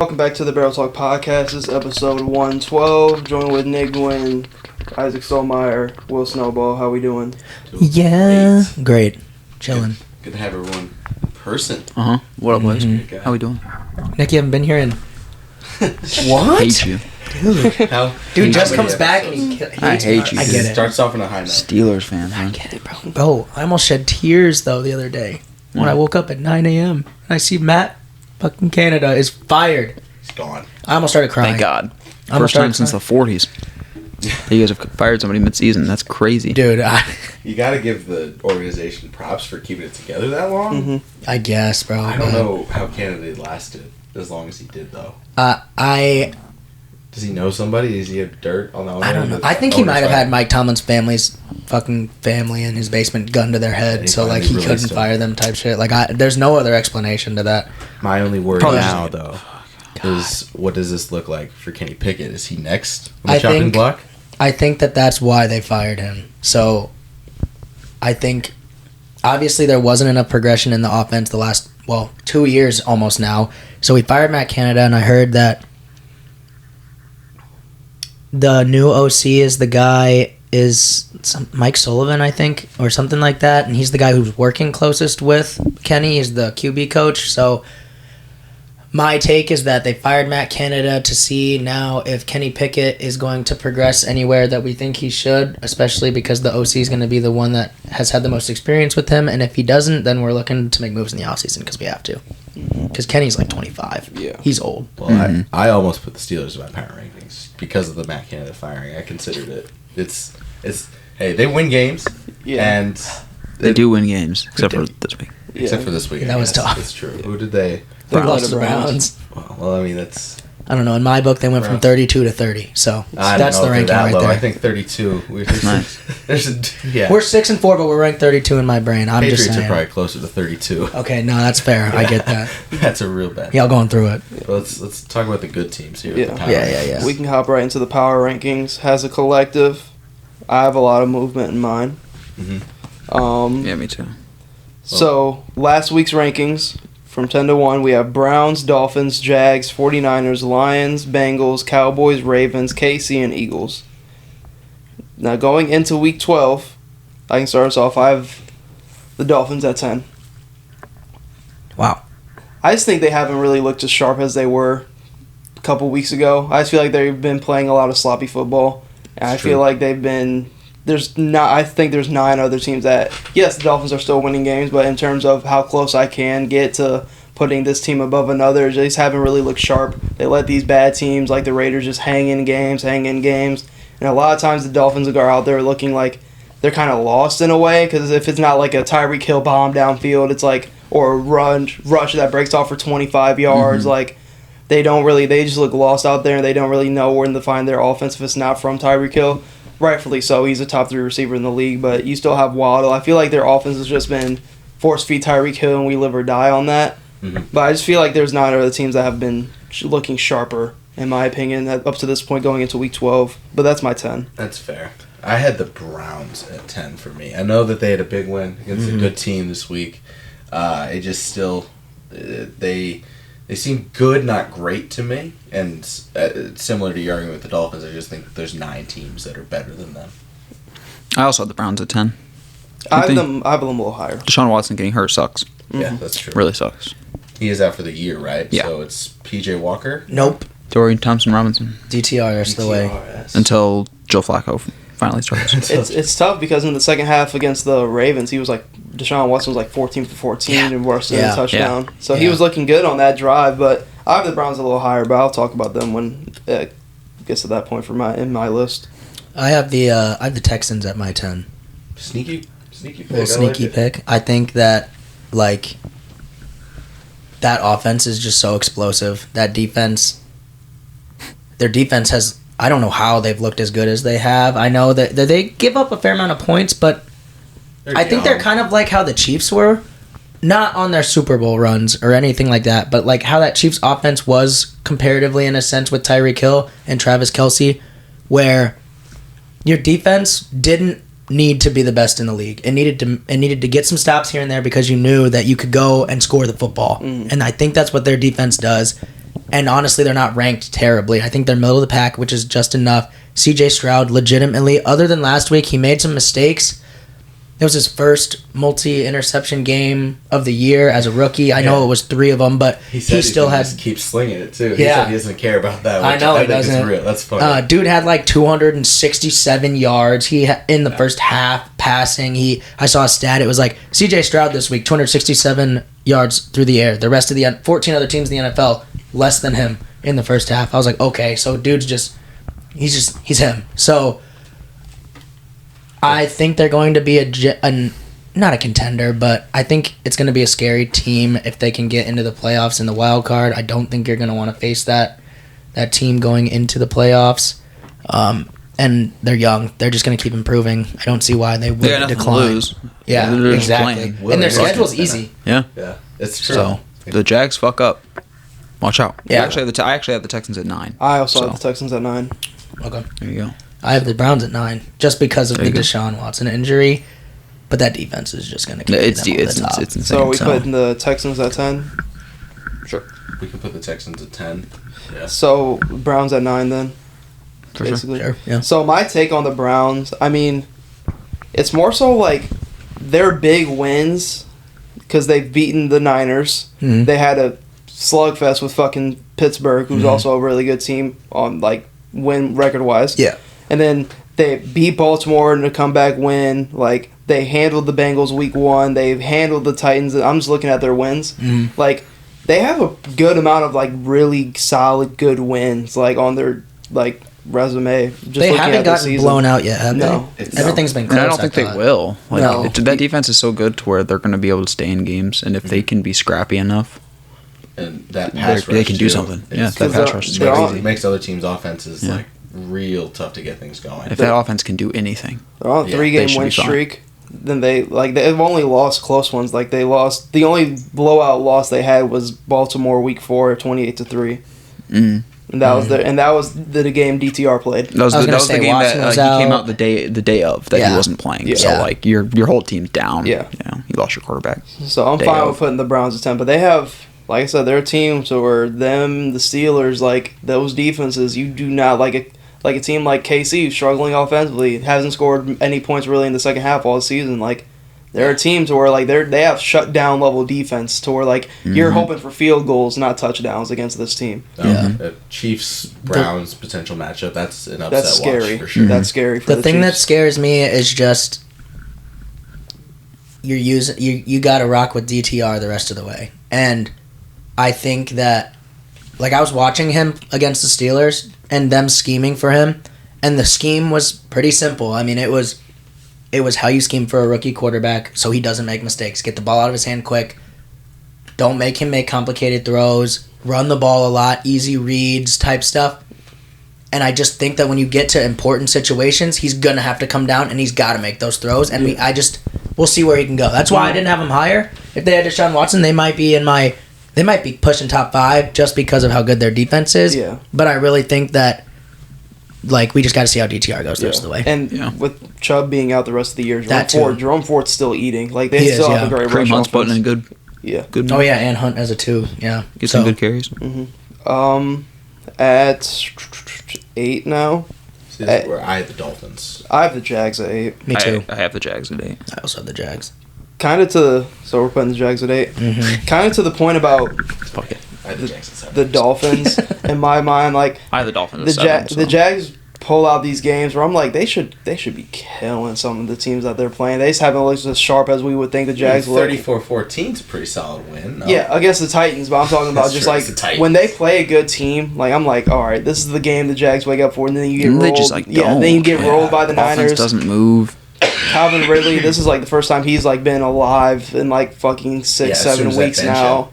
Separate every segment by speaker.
Speaker 1: Welcome back to the Barrel Talk Podcast. This is episode 112. Joined with Nick Gwynn, Isaac Stolmeyer, Will Snowball. How we doing?
Speaker 2: Yeah. Great. Chilling.
Speaker 3: Good to have everyone in person.
Speaker 2: What up, boys? How we doing? Nick, you haven't been here in...
Speaker 1: What?
Speaker 2: I hate you. Dude just comes back and he
Speaker 4: I hate you.
Speaker 2: I get it.
Speaker 3: Starts off on a high note.
Speaker 4: Steelers fan, huh?
Speaker 2: I get it, bro. Bro, I almost shed tears, though, the other day. When I woke up at 9 a.m. and I see Matt fucking Canada is fired.
Speaker 3: He's gone.
Speaker 2: I almost started crying.
Speaker 4: Thank God. First time since the 40s. You guys have fired somebody mid-season. That's crazy.
Speaker 2: Dude,
Speaker 3: You got to give the organization props for keeping it together that long.
Speaker 1: Mm-hmm.
Speaker 2: I guess, bro.
Speaker 3: I don't know how Canada lasted as long as he did, though. Does he know somebody? Does he have dirt on the owner?
Speaker 2: I don't know. I think he might have had Mike Tomlin's family's fucking family in his basement gun to their head, so like he couldn't fire them type shit. Like there's no other explanation to that.
Speaker 3: My only worry now, though, is what does this look like for Kenny Pickett? Is he next on the chopping block?
Speaker 2: I think that's why they fired him. So I think obviously there wasn't enough progression in the offense the last 2 years almost now. So we fired Matt Canada, and I heard that the new OC is the guy Mike Sullivan, I think, or something like that, and he's the guy who's working closest with Kenny. He's the QB coach. So my take is that they fired Matt Canada to see now if Kenny Pickett is going to progress anywhere that we think he should, especially because the OC is going to be the one that has had the most experience with him, and if he doesn't, then we're looking to make moves in the offseason because we have to. Because Kenny's like 25.
Speaker 1: Yeah.
Speaker 2: He's old.
Speaker 3: Well, I almost put the Steelers in my power rankings because of the Matt Canada firing. I considered it. It's hey, they win games, and
Speaker 4: they do win games, except for this week.
Speaker 3: Except for this week.
Speaker 2: That was tough.
Speaker 3: It's true. Who did they?
Speaker 2: They lost to the Browns.
Speaker 3: Well, I mean, that's...
Speaker 2: I don't know. In my book, they went from 32 to 30. So that's the ranking right there.
Speaker 3: I think 32.
Speaker 4: Nice.
Speaker 3: Yeah.
Speaker 2: We're 6-4, but we're ranked 32 in my brain. I'm
Speaker 3: Patriots
Speaker 2: just saying.
Speaker 3: are probably closer to 32.
Speaker 2: Okay, no, that's fair. I get that.
Speaker 3: That's a real bet.
Speaker 2: Y'all going through it.
Speaker 3: But let's talk about the good teams here.
Speaker 2: Yeah.
Speaker 1: We can hop right into the power rankings. As a collective, I have a lot of movement in mind.
Speaker 4: Yeah, me too.
Speaker 1: So, last week's rankings, from 10 to 1, we have Browns, Dolphins, Jags, 49ers, Lions, Bengals, Cowboys, Ravens, KC, and Eagles. Now, going into week 12, I can start us off. I have the Dolphins at 10.
Speaker 2: Wow.
Speaker 1: I just think they haven't really looked as sharp as they were a couple weeks ago. I just feel like they've been playing a lot of sloppy football. And I feel like they've been... I think there's 9 other teams that, yes, the Dolphins are still winning games, but in terms of how close I can get to putting this team above another, they just haven't really looked sharp. They let these bad teams like the Raiders just hang in games. And a lot of times the Dolphins are out there looking like they're kind of lost in a way, because if it's not like a Tyreek Hill bomb downfield, it's like, or a rush that breaks off for 25 yards, like they just look lost out there, and they don't really know where to find their offense if it's not from Tyreek Hill. Rightfully so, he's a top 3 receiver in the league, but you still have Waddle. I feel like their offense has just been force feed Tyreek Hill and we live or die on that. But I just feel like there's 9 other teams that have been looking sharper, in my opinion, up to this point going into week 12. But that's my 10.
Speaker 3: That's fair. I had the Browns at 10 for me. I know that they had a big win against a good team this week. It just still... They seem good, not great to me. And similar to your argument with the Dolphins, I just think that there's 9 teams that are better than them.
Speaker 4: I also had the Browns at 10.
Speaker 1: I have them a little higher.
Speaker 4: Deshaun Watson getting hurt sucks.
Speaker 3: Yeah, that's true.
Speaker 4: Really sucks.
Speaker 3: He is out for the year, right?
Speaker 4: Yeah.
Speaker 3: So it's P.J. Walker?
Speaker 2: Nope.
Speaker 4: Dorian Thompson-Robinson.
Speaker 2: DTR is the way.
Speaker 4: Until Joe Flacco finally starts.
Speaker 1: It's tough because in the second half against the Ravens, Deshaun Watson was like 14 for 14 and worse than a touchdown. So he was looking good on that drive, but I have the Browns a little higher, but I'll talk about them when it gets to that point in my list.
Speaker 2: I have the Texans at my 10.
Speaker 3: Sneaky pick.
Speaker 2: A sneaky pick. I think that that offense is just so explosive. That defense, their defense has... I don't know how they've looked as good as they have. I know that they give up a fair amount of points, but I think they're kind of like how the Chiefs were. Not on their Super Bowl runs or anything like that, but like how that Chiefs offense was comparatively in a sense with Tyreek Hill and Travis Kelce, where your defense didn't need to be the best in the league. It needed to get some stops here and there because you knew that you could go and score the football. And I think that's what their defense does. And honestly, they're not ranked terribly. I think they're middle of the pack, which is just enough. CJ Stroud, legitimately, other than last week, he made some mistakes. It was his first multi-interception game of the year as a rookie. I know it was 3 of them, but he still had...
Speaker 3: keep slinging it, too. He said he doesn't care about that.
Speaker 2: I know he doesn't.
Speaker 3: It's real. That's funny.
Speaker 2: Dude had like 267 yards in the first half passing. I saw a stat. It was like CJ Stroud this week, 267 yards through the air. The rest of the 14 other teams in the NFL, less than him in the first half. I was like, okay, so dude's he's him. So... I think they're going to be not a contender, but I think it's going to be a scary team if they can get into the playoffs in the wild card. I don't think you're going to want to face that team going into the playoffs. And they're young. They're just going to keep improving. I don't see why they would decline.
Speaker 4: To lose.
Speaker 2: Yeah, exactly. And their schedule's easy.
Speaker 4: Yeah.
Speaker 3: Yeah, it's true.
Speaker 4: So, the Jags fuck up. Watch out.
Speaker 2: Yeah.
Speaker 4: I actually have the Texans at 9.
Speaker 1: I also have the Texans at 9.
Speaker 2: Okay.
Speaker 4: There you go.
Speaker 2: I have the Browns at 9 just because of the Deshaun Watson injury, but that defense is just going to keep them over the top.
Speaker 4: It's insane.
Speaker 1: So we putting the Texans at 10?
Speaker 3: Sure. We can put the Texans at 10. Yeah.
Speaker 1: So Browns at 9 then?
Speaker 4: For
Speaker 1: basically.
Speaker 2: Sure. Yeah.
Speaker 1: So my take on the Browns, I mean, it's more so like their big wins because they've beaten the Niners.
Speaker 2: Mm-hmm.
Speaker 1: They had a slugfest with fucking Pittsburgh, who's also a really good team on like win record-wise.
Speaker 2: Yeah.
Speaker 1: And then they beat Baltimore in a comeback win. Like, they handled the Bengals week 1. They've handled the Titans. I'm just looking at their wins.
Speaker 2: Mm-hmm.
Speaker 1: Like, they have a good amount of, like, really solid good wins, like, on their, like, resume. Just
Speaker 2: They haven't gotten blown out yet, have they? Everything's been close.
Speaker 4: And I don't think they will. Like,
Speaker 2: No.
Speaker 4: that defense is so good to where they're going to be able to stay in games, and if they can be scrappy enough,
Speaker 3: and that pass rush
Speaker 4: they can do
Speaker 3: too.
Speaker 4: something. Yeah, that pass rush is crazy.
Speaker 3: It makes other teams' offenses, like, real tough to get things going.
Speaker 4: If that offense can do anything,
Speaker 1: they're on a 3-game win streak. Then they've only lost close ones. Like the only blowout loss they had was Baltimore week 4, 28-3. And that was the game DTR played.
Speaker 4: That was the game that he came out the day of that he wasn't playing.
Speaker 1: Yeah.
Speaker 4: So like your whole team's down.
Speaker 1: Yeah,
Speaker 4: you lost your quarterback.
Speaker 1: So I'm fine with putting the Browns at 10, but they have. Like I said, their team, so are them, the Steelers, like, those defenses, you do not, like a team like KC, who's struggling offensively, hasn't scored any points really in the second half all season. Like, there are teams where, like, they have shut-down level defense to where, like, you're hoping for field goals, not touchdowns against this team.
Speaker 3: Chiefs-Browns potential matchup, that's an upset
Speaker 1: that's scary.
Speaker 3: watch for sure.
Speaker 1: That's scary for
Speaker 2: the thing
Speaker 1: Chiefs.
Speaker 2: that scares me is just you got to rock with DTR the rest of the way. And I think that, like, I was watching him against the Steelers and them scheming for him, and the scheme was pretty simple. I mean, it was how you scheme for a rookie quarterback so he doesn't make mistakes. Get the ball out of his hand quick. Don't make him make complicated throws. Run the ball a lot. Easy reads type stuff. And I just think that when you get to important situations, he's going to have to come down and he's got to make those throws. And we'll see where he can go. That's why I didn't have him higher. If they had Deshaun Watson, they might be pushing top 5 just because of how good their defense is.
Speaker 1: Yeah.
Speaker 2: But I really think that, like, we just got to see how DTR goes the rest of the way.
Speaker 1: And with Chubb being out the rest of the year,
Speaker 2: That too.
Speaker 1: Jerome Ford's still eating. Like, they still have a great rush
Speaker 4: Hunt's
Speaker 1: offense.
Speaker 4: putting in good.
Speaker 1: Good.
Speaker 2: Oh yeah, and Hunt as a 2. Yeah,
Speaker 4: Get some good carries.
Speaker 1: At 8 now.
Speaker 3: See, this is where I have the Dolphins.
Speaker 1: I have the Jags at 8.
Speaker 2: Me too.
Speaker 4: I have the Jags at 8.
Speaker 2: I also have the Jags.
Speaker 1: So we're putting the Jags at 8. Kind of to the point about
Speaker 4: Fuck it.
Speaker 3: I have the Jags at 7.
Speaker 1: the Dolphins. In my mind, like,
Speaker 4: I have the Dolphins at 7. So.
Speaker 1: The Jags pull out these games where I'm like, they should be killing some of the teams that they're playing. They just haven't looked as sharp as we would think the Jags look.
Speaker 3: 34-14 is a pretty solid win. No?
Speaker 1: Yeah, against the Titans, but I'm talking about just like when they play a good team. Like, I'm like, all right, this is the game the Jags wake up for, and then you get rolled.
Speaker 4: They just, like,
Speaker 1: then you get rolled by the Niners.
Speaker 4: Offense doesn't move.
Speaker 1: Calvin Ridley, this is like the first time he's like been alive in like fucking 6-7 weeks now.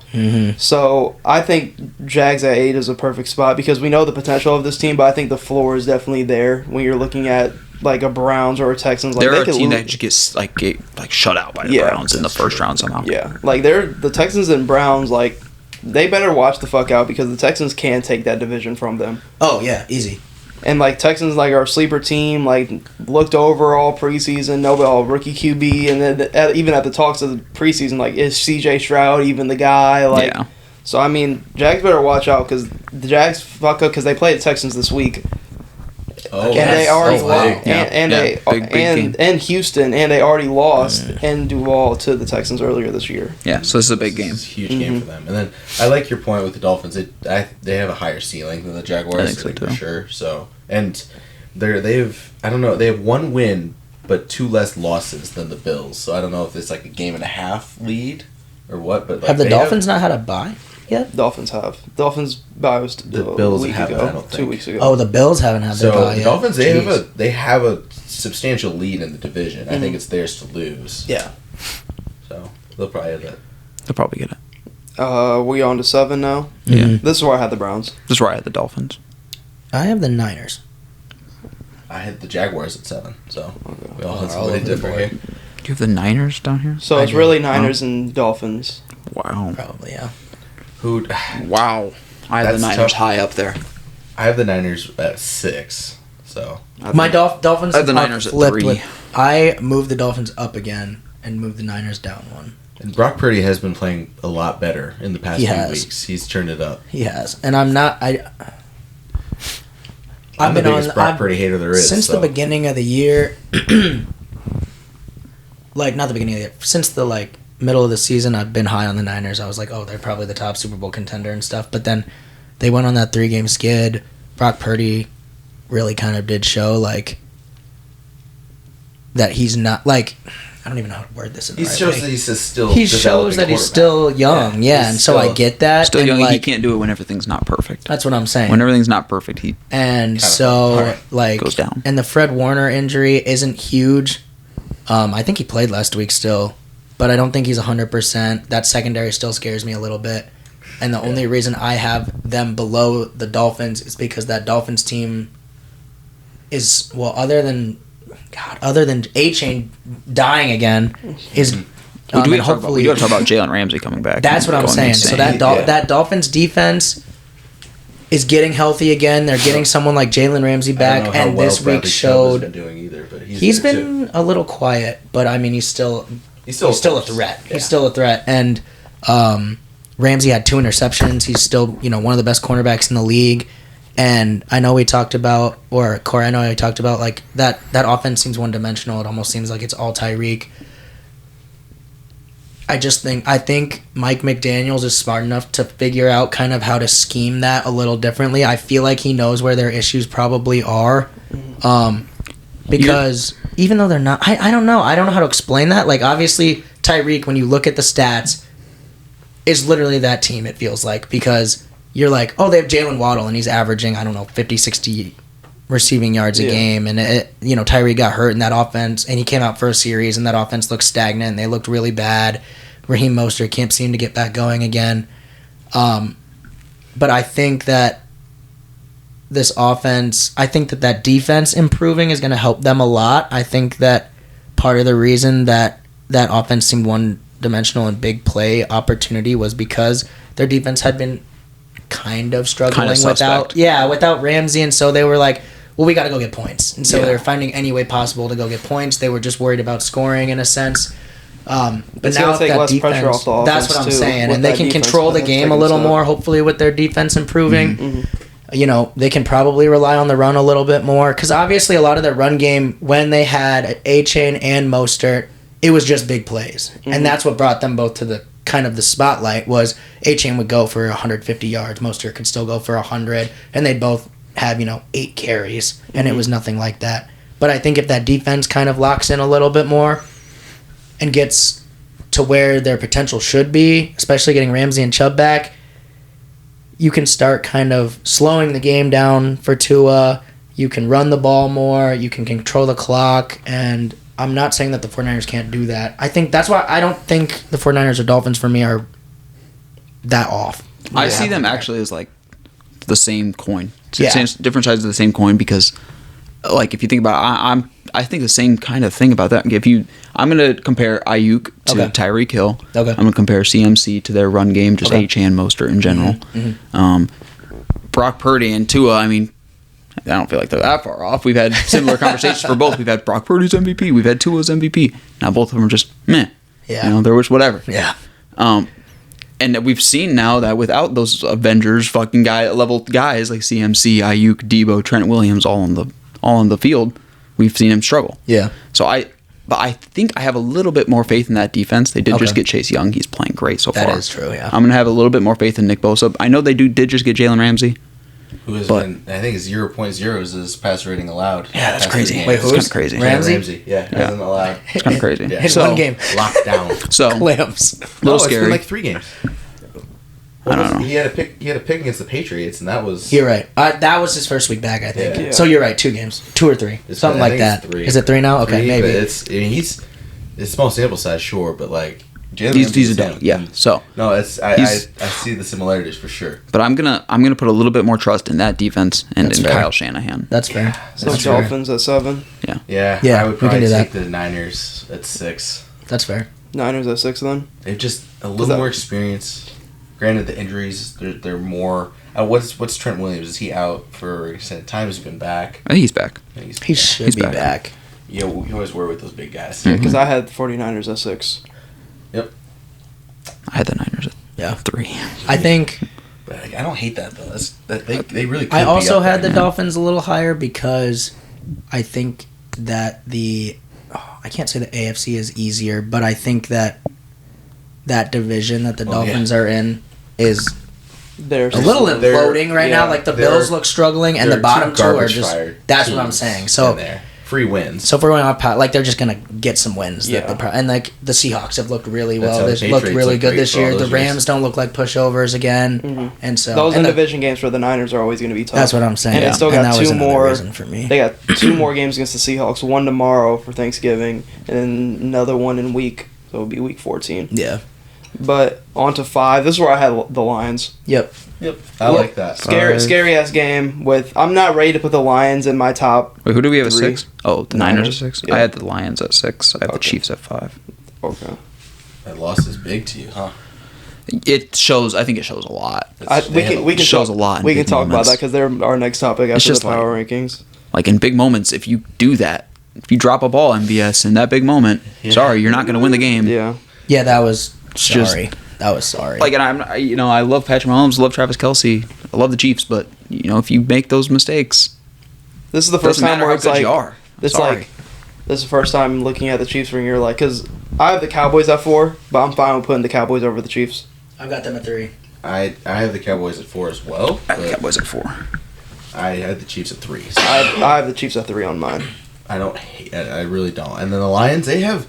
Speaker 1: So I think Jags at 8 is a perfect spot because we know the potential of this team, but I think the floor is definitely there when you're looking at like a Browns or a Texans. Like,
Speaker 4: they're a team that just gets like shut out by the Browns in the first round somehow.
Speaker 1: Yeah, like the Texans and Browns, like, they better watch the fuck out because the Texans can take that division from them.
Speaker 2: Oh yeah, easy.
Speaker 1: And, like, Texans, like, our sleeper team, like, looked over all preseason, all rookie QB, and then even at the talks of the preseason, like, is CJ Stroud even the guy? Like, So, I mean, Jags better watch out because the Jags fuck up because they play the Texans this week.
Speaker 3: Oh,
Speaker 1: And they already lost.
Speaker 4: Big
Speaker 1: And Houston, and they already lost in Duval to the Texans earlier this year.
Speaker 4: Yeah, so this is a big game.
Speaker 3: It's a huge game for them. And then I like your point with the Dolphins. They have a higher ceiling than the Jaguars.
Speaker 4: I think so, too.
Speaker 3: For sure. So, and they have one win, but 2 less losses than the Bills. So I don't know if it's like a game and a half lead or what. But like,
Speaker 2: have the Dolphins not had a bye yet?
Speaker 1: Dolphins have. Dolphins bye was
Speaker 3: the Bills haven't. I don't think.
Speaker 1: 2 weeks ago.
Speaker 2: Oh, the Bills haven't had their bye
Speaker 3: the
Speaker 2: yet.
Speaker 3: Dolphins they have a substantial lead in the division. I think it's theirs to lose.
Speaker 1: Yeah.
Speaker 3: So they'll probably have that.
Speaker 4: They'll probably get it.
Speaker 1: We on to 7 now.
Speaker 4: Yeah.
Speaker 1: This is where I had the Browns.
Speaker 4: This is where I had the Dolphins.
Speaker 2: I have the Niners.
Speaker 3: I had the Jaguars at 7. So we all had
Speaker 2: all
Speaker 3: somebody
Speaker 2: over the
Speaker 3: different
Speaker 2: board.
Speaker 3: here.
Speaker 4: Do you have the Niners down here?
Speaker 1: So it's really Niners and Dolphins.
Speaker 4: Wow.
Speaker 2: Probably, yeah.
Speaker 4: Wow. I have the
Speaker 3: That's
Speaker 4: Niners
Speaker 3: tough.
Speaker 4: high up there.
Speaker 3: I have the Niners at 6. So
Speaker 2: My Dolphins
Speaker 4: I have the
Speaker 2: are
Speaker 4: Niners at
Speaker 2: flipped
Speaker 4: 3.
Speaker 2: I moved the Dolphins up again and moved the Niners down 1.
Speaker 3: and Brock Purdy has been playing a lot better in the past
Speaker 2: He
Speaker 3: few
Speaker 2: has.
Speaker 3: weeks. He's turned it up.
Speaker 2: He has. And I'm not...
Speaker 3: I'm the biggest Brock
Speaker 2: I've-
Speaker 3: Purdy hater there is.
Speaker 2: Since the beginning of the year... not the beginning of the year. Since the, middle of the season, I've been high on the Niners. I was like, oh, they're probably the top Super Bowl contender and stuff. But then they went on that 3-game skid. Brock Purdy really kind of did show, that he's not, I don't even know how to word this in the
Speaker 3: He
Speaker 2: right
Speaker 3: shows
Speaker 2: way.
Speaker 3: that he's still
Speaker 2: He shows that he's still young, yeah, and so I get that.
Speaker 4: Still
Speaker 2: and
Speaker 4: young. He can't do it when everything's not perfect.
Speaker 2: That's what I'm saying.
Speaker 4: When everything's not perfect, he
Speaker 2: And
Speaker 3: Kinda
Speaker 2: so,
Speaker 4: goes down.
Speaker 2: And the Fred Warner injury isn't huge. I think he played last week still, but I don't think he's 100%. That secondary still scares me a little bit. And the only reason I have them below the Dolphins is because that Dolphins team is, other than A-Chain dying again, is...
Speaker 4: we do have to talk about Jalen Ramsey coming back.
Speaker 2: That's what I'm
Speaker 4: Going
Speaker 2: saying.
Speaker 4: insane.
Speaker 2: So that Dolphins defense is getting healthy again. They're getting someone like Jalen Ramsey back, and this week showed
Speaker 3: been doing either, but
Speaker 2: he's been a little quiet. But I mean, he's still a threat.
Speaker 3: Yeah.
Speaker 2: He's still a threat, and Ramsey had 2 interceptions. He's still one of the best cornerbacks in the league. And I know we talked about, or Corey, I know I talked about that offense seems one dimensional. It almost seems like it's all Tyreek. I think Mike McDaniels is smart enough to figure out kind of how to scheme that a little differently. I feel like he knows where their issues probably are. Because even though they're not, I don't know. I don't know how to explain that. Obviously, Tyreek, when you look at the stats, is literally that team, it feels like. Because you're like, oh, they have Jalen Waddle, and he's averaging, 50, 60 receiving yards a game. And, Tyreek got hurt in that offense, and he came out for a series, and that offense looked stagnant, and they looked really bad. Raheem Mostert can't seem to get back going again. But I think that this offense, that defense improving is going to help them a lot. I think that part of the reason that offense seemed one-dimensional and big play opportunity was because their defense had been kind of struggling without Ramsey, and so they were like, well, we got to go get points. And so they were finding any way possible to go get points. They were just worried about scoring in a sense. But
Speaker 1: it's
Speaker 2: now
Speaker 1: gonna take less pressure off the offense,
Speaker 2: that's what I'm saying.
Speaker 1: with
Speaker 2: And they
Speaker 1: that
Speaker 2: can
Speaker 1: defense
Speaker 2: control the
Speaker 1: that's
Speaker 2: game a
Speaker 1: taking
Speaker 2: little
Speaker 1: stuff.
Speaker 2: more, hopefully, with their defense improving. They can probably rely on the run a little bit more. Because obviously a lot of their run game, when they had A-Chain and Mostert, it was just big plays. And that's what brought them both to the kind of the spotlight was A-Chain would go for 150 yards. Mostert could still go for 100. And they'd both have, 8 carries. And it was nothing like that. But I think if that defense kind of locks in a little bit more and gets to where their potential should be, especially getting Ramsey and Chubb back, you can start kind of slowing the game down for Tua. You can run the ball more. You can control the clock. And I'm not saying that the 49ers can't do that. I think that's why I don't think the 49ers or Dolphins for me are that off.
Speaker 4: I see them actually as the same coin.
Speaker 2: Yeah.
Speaker 4: Different sides of the same coin because, if you think about it, I think the same kind of thing about that. I'm going to compare Ayuk to Tyreek Hill.
Speaker 2: Okay.
Speaker 4: I'm going to compare CMC to their run game, just A-Chain, Mostert in general. Brock Purdy and Tua, I don't feel like they're that far off. We've had similar conversations for both. We've had Brock Purdy's MVP. We've had Tua's MVP. Now both of them are just meh.
Speaker 2: Yeah.
Speaker 4: There was whatever.
Speaker 2: Yeah.
Speaker 4: And we've seen now that without those Avengers fucking level guys like CMC, Ayuk, Debo, Trent Williams all on the field, we've seen him struggle.
Speaker 2: Yeah.
Speaker 4: So I think I have a little bit more faith in that defense. They did just get Chase Young. He's playing great so far.
Speaker 2: That is true, yeah.
Speaker 4: I'm going to have a little bit more faith in Nick Bosa. I know they did just get Jalen Ramsey.
Speaker 3: Who has been, I think, 0.0 is his pass rating allowed.
Speaker 4: Yeah, that's crazy.
Speaker 2: Wait, who's
Speaker 4: kind of crazy?
Speaker 2: Ramsey?
Speaker 3: Yeah, hasn't allowed.
Speaker 4: It's kind of crazy.
Speaker 3: Yeah.
Speaker 2: In one game.
Speaker 3: Locked down.
Speaker 4: So,
Speaker 2: Clamps.
Speaker 4: little
Speaker 3: It's
Speaker 4: scary.
Speaker 3: been like 3 games.
Speaker 4: I don't know.
Speaker 3: He had a pick against the Patriots, and that was...
Speaker 2: You're right. That was his first week back, I think.
Speaker 1: Yeah.
Speaker 2: So you're right, 2 games. 2 or 3. Something like that. Is it 3 now? Okay,
Speaker 3: 3,
Speaker 2: maybe.
Speaker 3: It's small sample size, sure, but like...
Speaker 4: He's a dog. Yeah. So
Speaker 3: no, I see the similarities for sure.
Speaker 4: But I'm gonna put a little bit more trust in that defense and in
Speaker 2: fair.
Speaker 4: Kyle Shanahan.
Speaker 2: That's fair.
Speaker 1: So
Speaker 2: That's fair.
Speaker 1: Dolphins at 7.
Speaker 3: Yeah,
Speaker 2: Yeah,
Speaker 3: I would
Speaker 2: we can
Speaker 3: probably
Speaker 2: do
Speaker 3: take
Speaker 2: that.
Speaker 3: the Niners at 6.
Speaker 2: That's fair.
Speaker 1: Niners at 6 then.
Speaker 3: They've just a little more experience. Granted, the injuries they're more. What's Trent Williams? Is he out for extended time? Has he been back?
Speaker 4: I think he's back.
Speaker 2: He should be back.
Speaker 3: Yeah, we always were with those big guys.
Speaker 1: Yeah, because I had the 49ers at 6.
Speaker 3: Yep.
Speaker 4: I had the Niners at 3.
Speaker 2: I think
Speaker 3: But like, I don't hate that though. They really. Could
Speaker 2: I
Speaker 3: be
Speaker 2: also
Speaker 3: up
Speaker 2: had
Speaker 3: there.
Speaker 2: the Dolphins a little higher because I think that I can't say the AFC is easier, but I think that division that the Dolphins are in is
Speaker 1: They're
Speaker 2: a little imploding right now.
Speaker 1: yeah,
Speaker 2: Like the Bills look struggling, and the bottom 2 are just. That's what I'm saying. So
Speaker 3: free wins.
Speaker 2: So if we're going off, like they're just gonna get some wins.
Speaker 1: Yeah.
Speaker 2: And like the Seahawks have looked really
Speaker 3: That's
Speaker 2: well.
Speaker 3: how the
Speaker 2: They looked
Speaker 3: Patriots
Speaker 2: really
Speaker 3: look
Speaker 2: good
Speaker 3: great
Speaker 2: this
Speaker 3: for all
Speaker 2: year. The
Speaker 3: those
Speaker 2: Rams
Speaker 3: years.
Speaker 2: don't look like pushovers again. And so
Speaker 1: Those
Speaker 2: and
Speaker 1: division games for the Niners are always going to be tough.
Speaker 2: that's what I'm saying.
Speaker 1: And they still
Speaker 2: And
Speaker 1: got
Speaker 2: that was
Speaker 1: 2
Speaker 2: another
Speaker 1: more.
Speaker 2: reason for me.
Speaker 1: They got 2 more games against the Seahawks. 1 tomorrow for Thanksgiving, and then another one in week. So it'll be week 14.
Speaker 2: Yeah.
Speaker 1: But on to 5. This is where I had the Lions.
Speaker 2: Yep.
Speaker 3: I like that.
Speaker 1: Scary ass game. I'm not ready to put the Lions in my top.
Speaker 4: Wait, who do we have at
Speaker 1: 3?
Speaker 4: 6? Oh, the Niners at 6?
Speaker 1: Yeah.
Speaker 4: I had the Lions at 6. I have the Chiefs at 5.
Speaker 1: Okay.
Speaker 3: That loss is big to you, huh?
Speaker 4: It shows. I think it shows a lot.
Speaker 1: We can
Speaker 4: shows
Speaker 1: talk,
Speaker 4: a lot in
Speaker 1: We can
Speaker 4: big
Speaker 1: talk about
Speaker 4: moments.
Speaker 1: that because they're our next topic after
Speaker 4: just
Speaker 1: the power rankings.
Speaker 4: Like in big moments, if you do that, if you drop a ball, MVS, in that big moment, sorry, you're not going to win the game.
Speaker 1: Yeah.
Speaker 2: Yeah, that was
Speaker 4: just-
Speaker 2: sorry. That was sorry.
Speaker 4: Like, and I love Patrick Mahomes, love Travis Kelce, I love the Chiefs, but if you make those mistakes,
Speaker 1: This is the first
Speaker 4: doesn't
Speaker 1: time
Speaker 4: matter
Speaker 1: where
Speaker 4: how
Speaker 1: it's
Speaker 4: good
Speaker 1: like
Speaker 4: you are.
Speaker 1: it's
Speaker 4: Sorry.
Speaker 1: like this is the first time looking at the Chiefs when you're like, because I have the Cowboys at 4, but I'm fine with putting the Cowboys over the Chiefs.
Speaker 2: I've got them at 3.
Speaker 3: I have the Cowboys at 4 as well.
Speaker 4: I have the
Speaker 3: But
Speaker 4: Cowboys at 4.
Speaker 3: I had the Chiefs at 3. So
Speaker 1: I have the Chiefs at 3 on mine.
Speaker 3: I don't hate. I really don't. And then the Lions, they have.